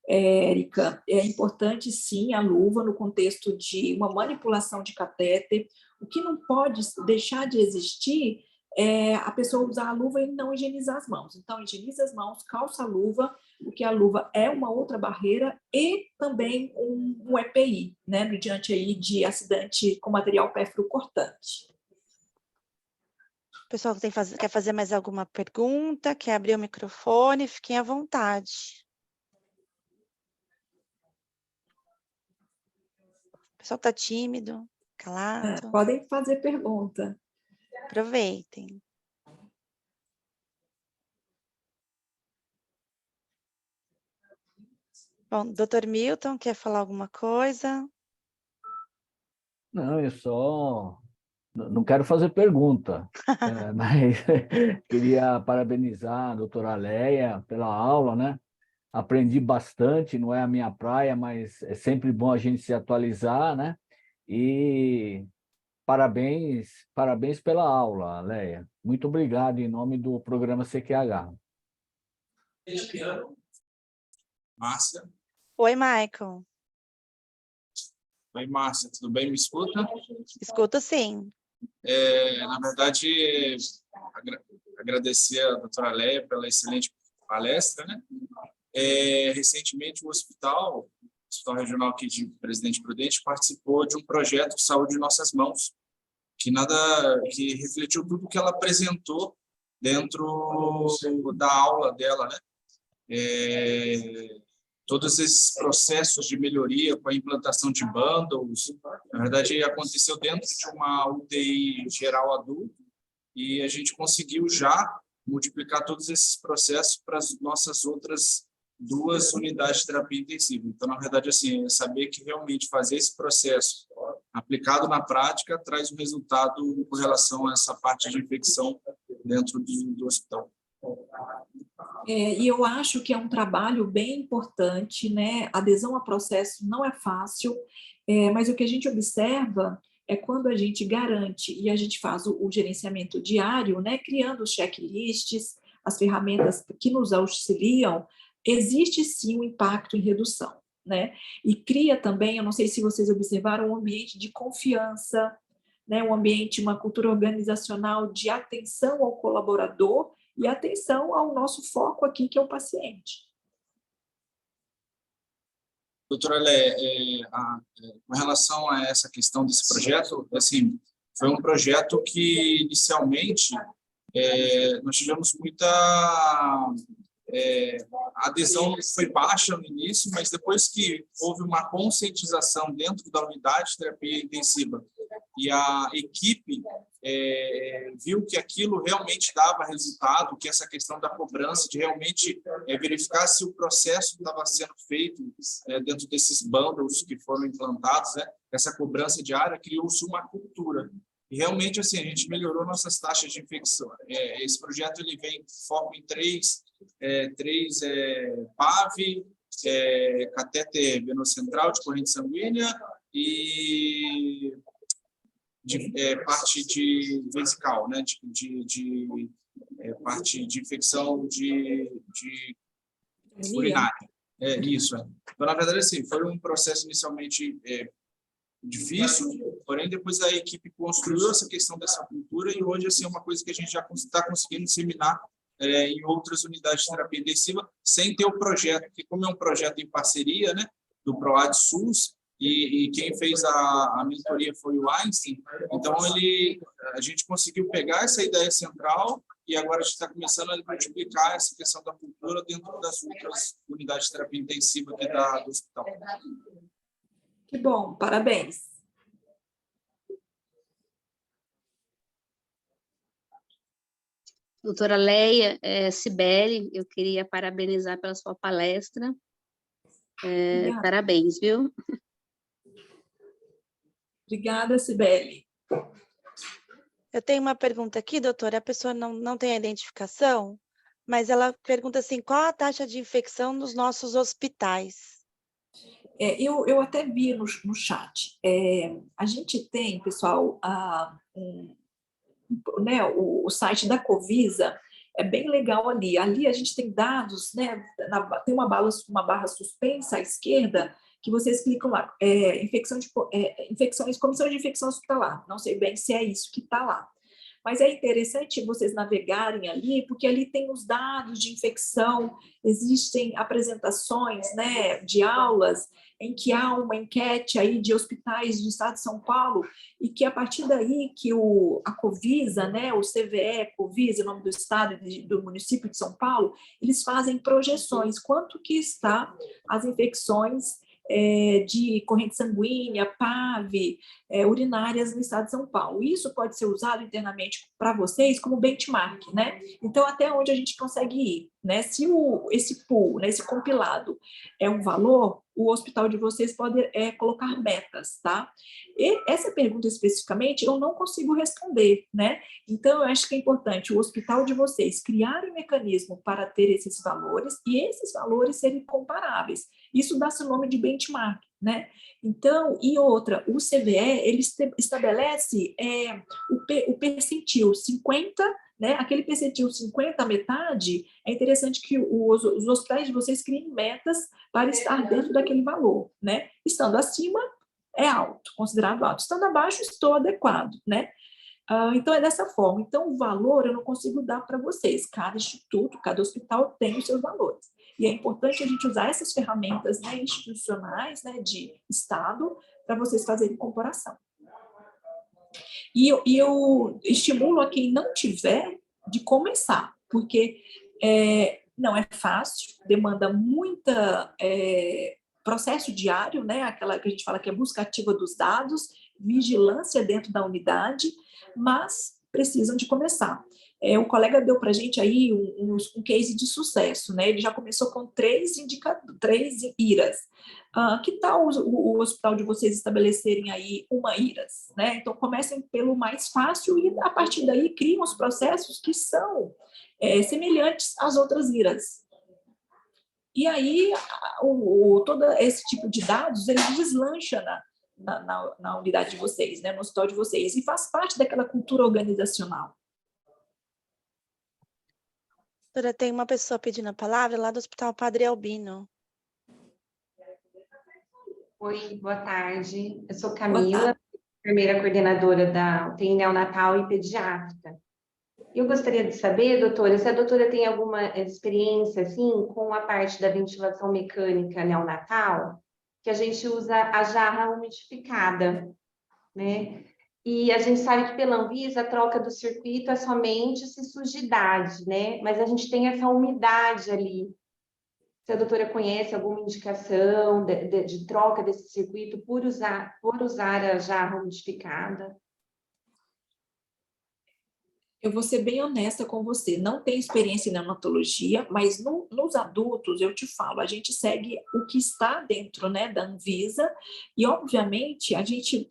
Érica, é importante sim a luva no contexto de uma manipulação de catéter. O que não pode deixar de existir é a pessoa usar a luva e não higienizar as mãos. Então, higieniza as mãos, calça a luva, porque a luva é uma outra barreira e também um EPI, né? No diante aí de acidente com material pérfuro cortante. O pessoal quer fazer mais alguma pergunta? Quer abrir o microfone? Fiquem à vontade. O pessoal está tímido, calado. Podem fazer pergunta. Aproveitem. Bom, doutor Milton, quer falar alguma coisa? Não, eu só não quero fazer pergunta, mas queria parabenizar a doutora Leia pela aula, né? Aprendi bastante, não é a minha praia, mas é sempre bom a gente se atualizar, né? E parabéns pela aula, Leia. Muito obrigado em nome do programa CQH. Márcia. Oi, Michael. Oi, Márcia, tudo bem? Me escuta? Escuto sim. Na verdade, agradecer a doutora Leia pela excelente palestra, né? Recentemente, o Hospital Regional aqui de Presidente Prudente participou de um projeto Saúde em Nossas Mãos, que refletiu tudo que ela apresentou dentro da aula dela, né? Todos esses processos de melhoria com a implantação de bundles, na verdade, aconteceu dentro de uma UTI geral adulto e a gente conseguiu já multiplicar todos esses processos para as nossas outras 2 unidades de terapia intensiva. Então, na verdade, assim, é saber que realmente fazer esse processo aplicado na prática traz um resultado com relação a essa parte de infecção dentro do hospital. E eu acho que é um trabalho bem importante, né? A adesão a processo não é fácil, mas o que a gente observa é quando a gente garante e a gente faz o gerenciamento diário, né? Criando os checklists, as ferramentas que nos auxiliam, existe sim um impacto em redução, né? E cria também, eu não sei se vocês observaram, um ambiente de confiança, né? Um ambiente, uma cultura organizacional de atenção ao colaborador e atenção ao nosso foco aqui, que é o paciente. Doutora Lé, com relação a essa questão desse projeto, assim, foi um projeto que, inicialmente, nós tivemos muita... a adesão foi baixa no início, mas depois que houve uma conscientização dentro da unidade de terapia intensiva e a equipe viu que aquilo realmente dava resultado, que essa questão da cobrança, de realmente verificar se o processo estava sendo feito dentro desses bundles que foram implantados, né? Essa cobrança diária, criou-se uma cultura. E realmente, assim, a gente melhorou nossas taxas de infecção. Esse projeto ele vem foco em três PAV, catéter venocentral de corrente sanguínea e parte de vesical, né? Parte de infecção de urinária. Isso. Então, na verdade, assim, foi um processo inicialmente difícil, porém depois a equipe construiu essa questão dessa cultura e hoje assim é uma coisa que a gente já está conseguindo disseminar em outras unidades de terapia intensiva, sem ter o projeto, porque como é um projeto em parceria, né, do PROAD SUS, e quem fez a mentoria foi o Einstein, então a gente conseguiu pegar essa ideia central e agora a gente está começando a multiplicar essa questão da cultura dentro das outras unidades de terapia intensiva aqui do hospital. Que bom, parabéns. Doutora Leia, Cibele, eu queria parabenizar pela sua palestra. Parabéns, viu? Obrigada, Cibele. Eu tenho uma pergunta aqui, doutora, a pessoa não tem a identificação, mas ela pergunta assim, qual a taxa de infecção nos nossos hospitais? Eu até vi no chat. A gente tem, pessoal, né, o site da Covisa é bem legal ali. Ali a gente tem dados, né, tem uma barra suspensa à esquerda, que vocês clicam lá, infecções, comissão de infecção hospitalar. Não sei bem se é isso que está lá. Mas é interessante vocês navegarem ali, porque ali tem os dados de infecção, existem apresentações, né, de aulas em que há uma enquete aí de hospitais do estado de São Paulo, e que a partir daí que a Covisa, né, o CVE, Covisa, o nome do estado e do município de São Paulo, eles fazem projeções, quanto que está as infecções de corrente sanguínea, PAV, urinárias no estado de São Paulo. Isso pode ser usado internamente para vocês como benchmark, né? Então, até onde a gente consegue ir, né? Se esse pool, né, esse compilado é um valor, o hospital de vocês pode colocar metas, tá? E essa pergunta especificamente eu não consigo responder, né? Então, eu acho que é importante o hospital de vocês criar um mecanismo para ter esses valores e esses valores serem comparáveis. Isso dá-se o nome de benchmark, né? Então, e outra, o CVE, ele estabelece o percentil 50, né? Aquele percentil 50, a metade, é interessante que os hospitais de vocês criem metas para estar dentro daquele valor, né? Estando acima, é alto, considerado alto. Estando abaixo, estou adequado, né? Então, é dessa forma. Então, o valor eu não consigo dar para vocês. Cada instituto, cada hospital tem os seus valores. E é importante a gente usar essas ferramentas, né, institucionais, né, de Estado, para vocês fazerem comparação. E eu estimulo a quem não tiver de começar, porque não é fácil, demanda muita processo diário, né, aquela que a gente fala que é busca ativa dos dados, vigilância dentro da unidade, mas precisam de começar. O colega deu para a gente aí um case de sucesso, né? Ele já começou com 3 IRAs. Que tal o hospital de vocês estabelecerem aí uma IRAS, né? Então, comecem pelo mais fácil e, a partir daí, criam os processos que são semelhantes às outras IRAs. E aí, todo esse tipo de dados, ele deslancha na unidade de vocês, né? No hospital de vocês, e faz parte daquela cultura organizacional. Doutora, tem uma pessoa pedindo a palavra lá do Hospital Padre Albino. Oi, boa tarde. Eu sou Camila, enfermeira coordenadora da UTI neonatal e pediátrica. Eu gostaria de saber, doutora, se a doutora tem alguma experiência, assim, com a parte da ventilação mecânica neonatal, que a gente usa a jarra umidificada, né? E a gente sabe que pela Anvisa a troca do circuito é somente se sujidade, né? Mas a gente tem essa umidade ali. Se a doutora conhece alguma indicação de troca desse circuito por usar a jarra umidificada? Eu vou ser bem honesta com você, não tenho experiência em neonatologia, mas nos adultos, eu te falo, a gente segue o que está dentro, né, da Anvisa, e obviamente a gente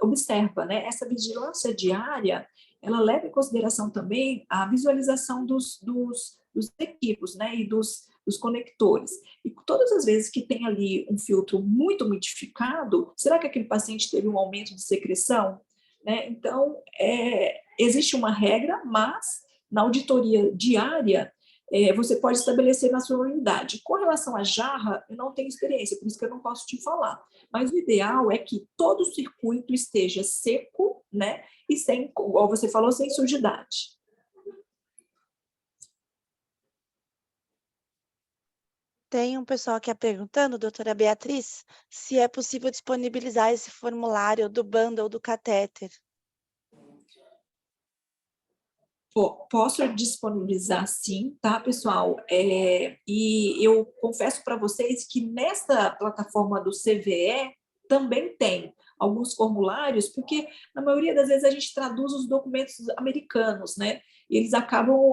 observa, né, essa vigilância diária, ela leva em consideração também a visualização dos equipos, né, e dos conectores. E todas as vezes que tem ali um filtro muito umidificado, será que aquele paciente teve um aumento de secreção? Né? Então, existe uma regra, mas na auditoria diária, você pode estabelecer na sua unidade. Com relação à jarra, eu não tenho experiência, por isso que eu não posso te falar. Mas o ideal é que todo o circuito esteja seco, né? E sem, como você falou, sem sujidade. Tem um pessoal aqui perguntando, doutora Beatriz, se é possível disponibilizar esse formulário do bundle do catéter. Posso disponibilizar sim, tá, pessoal? E eu confesso para vocês que nessa plataforma do CVE também tem alguns formulários, porque na maioria das vezes a gente traduz os documentos americanos, né? E eles acabam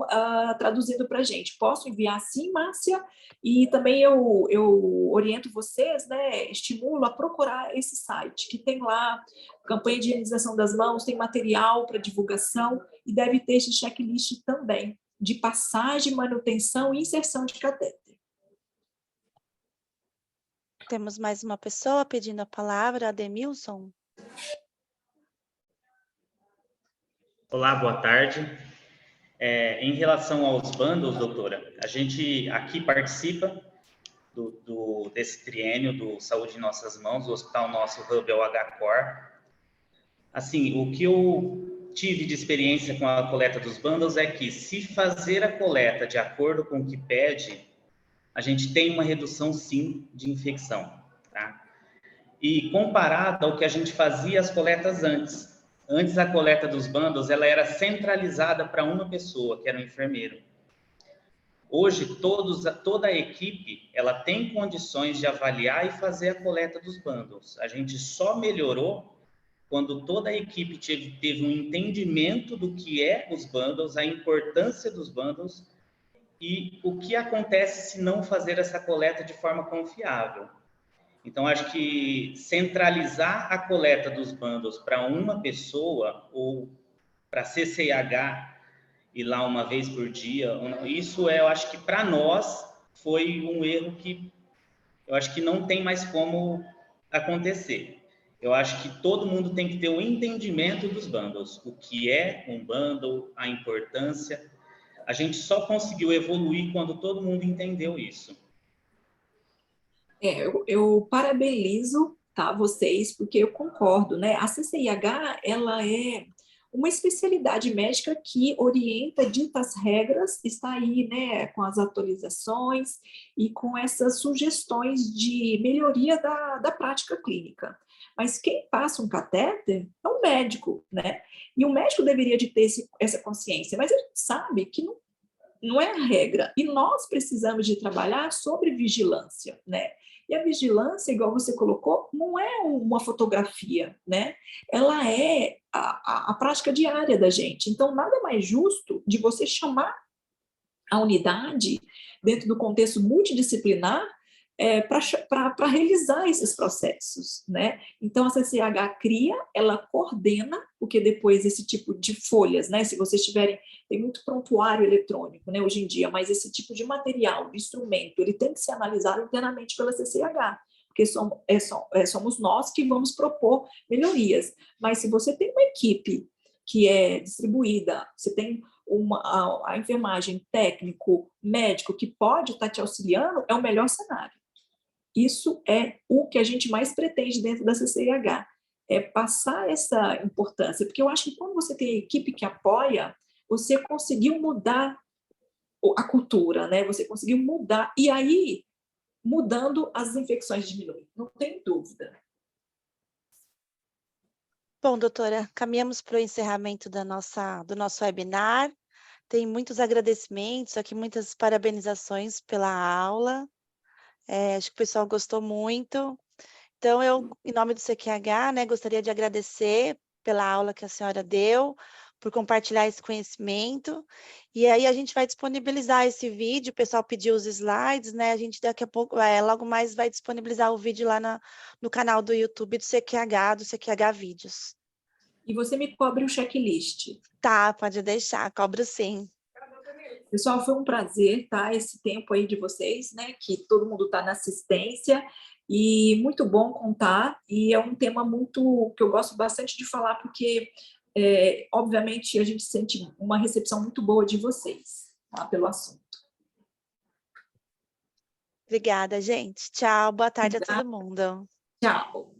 traduzindo para a gente. Posso enviar sim, Márcia? E também eu oriento vocês, né? Estimulo a procurar esse site, que tem lá campanha de higienização das mãos, tem material para divulgação, e deve ter esse checklist também, de passagem, manutenção e inserção de catéter. Temos mais uma pessoa pedindo a palavra, Ademilson. Olá, boa tarde. Em relação aos bundles, doutora, a gente aqui participa desse triênio do Saúde em Nossas Mãos, o Hospital Nosso Hub é o HCOR. Assim, o que eu tive de experiência com a coleta dos bundles é que, se fazer a coleta de acordo com o que pede, a gente tem uma redução, sim, de infecção, tá? E comparado ao que a gente fazia as coletas antes. Antes, a coleta dos bundles, ela era centralizada para uma pessoa, que era o enfermeiro. Hoje, toda a equipe, ela tem condições de avaliar e fazer a coleta dos bundles. A gente só melhorou quando toda a equipe teve um entendimento do que é os bundles, a importância dos bundles e o que acontece se não fazer essa coleta de forma confiável. Então, acho que centralizar a coleta dos bundles para uma pessoa ou para CCIH ir lá uma vez por dia, isso eu acho que para nós foi um erro que eu acho que não tem mais como acontecer. Eu acho que todo mundo tem que ter o entendimento dos bundles, o que é um bundle, a importância. A gente só conseguiu evoluir quando todo mundo entendeu isso. Eu parabenizo, tá, vocês, porque eu concordo, né? A CCIH, ela é uma especialidade médica que orienta, dita as regras, está aí, né, com as atualizações e com essas sugestões de melhoria da prática clínica. Mas quem passa um catéter é o médico, né? E o médico deveria de ter essa consciência, mas a gente sabe que não é a regra. E nós precisamos de trabalhar sobre vigilância, né? E a vigilância, igual você colocou, não é uma fotografia, né? Ela é a prática diária da gente. Então, nada mais justo de você chamar a unidade, dentro do contexto multidisciplinar, para realizar esses processos, né? Então, a CCH cria, ela coordena, porque depois esse tipo de folhas, né? Se vocês tiverem, tem muito prontuário eletrônico, né, hoje em dia, mas esse tipo de material, de instrumento, ele tem que ser analisado internamente pela CCH, porque somos nós que vamos propor melhorias. Mas se você tem uma equipe que é distribuída, você tem a enfermagem, técnico, médico, que pode estar te auxiliando, é o melhor cenário. Isso é o que a gente mais pretende dentro da CCIH, é passar essa importância, porque eu acho que quando você tem a equipe que apoia, você conseguiu mudar a cultura, né? Você conseguiu mudar, e aí, mudando, as infecções diminuem, não tem dúvida. Bom, doutora, caminhamos para o encerramento do nosso webinar. Tem muitos agradecimentos aqui, muitas parabenizações pela aula. Acho que o pessoal gostou muito. Então, eu, em nome do CQH, né, gostaria de agradecer pela aula que a senhora deu, por compartilhar esse conhecimento. E aí a gente vai disponibilizar esse vídeo, o pessoal pediu os slides, né? A gente daqui a pouco, logo mais, vai disponibilizar o vídeo lá no canal do YouTube do CQH Vídeos. E você me cobre o checklist. Tá, pode deixar, cobro sim. Pessoal, foi um prazer, tá? Esse tempo aí de vocês, né? Que todo mundo está na assistência e muito bom contar. E é um tema muito que eu gosto bastante de falar, porque, obviamente, a gente sente uma recepção muito boa de vocês, tá? Pelo assunto. Obrigada, gente. Tchau, boa tarde a todo mundo. Tchau.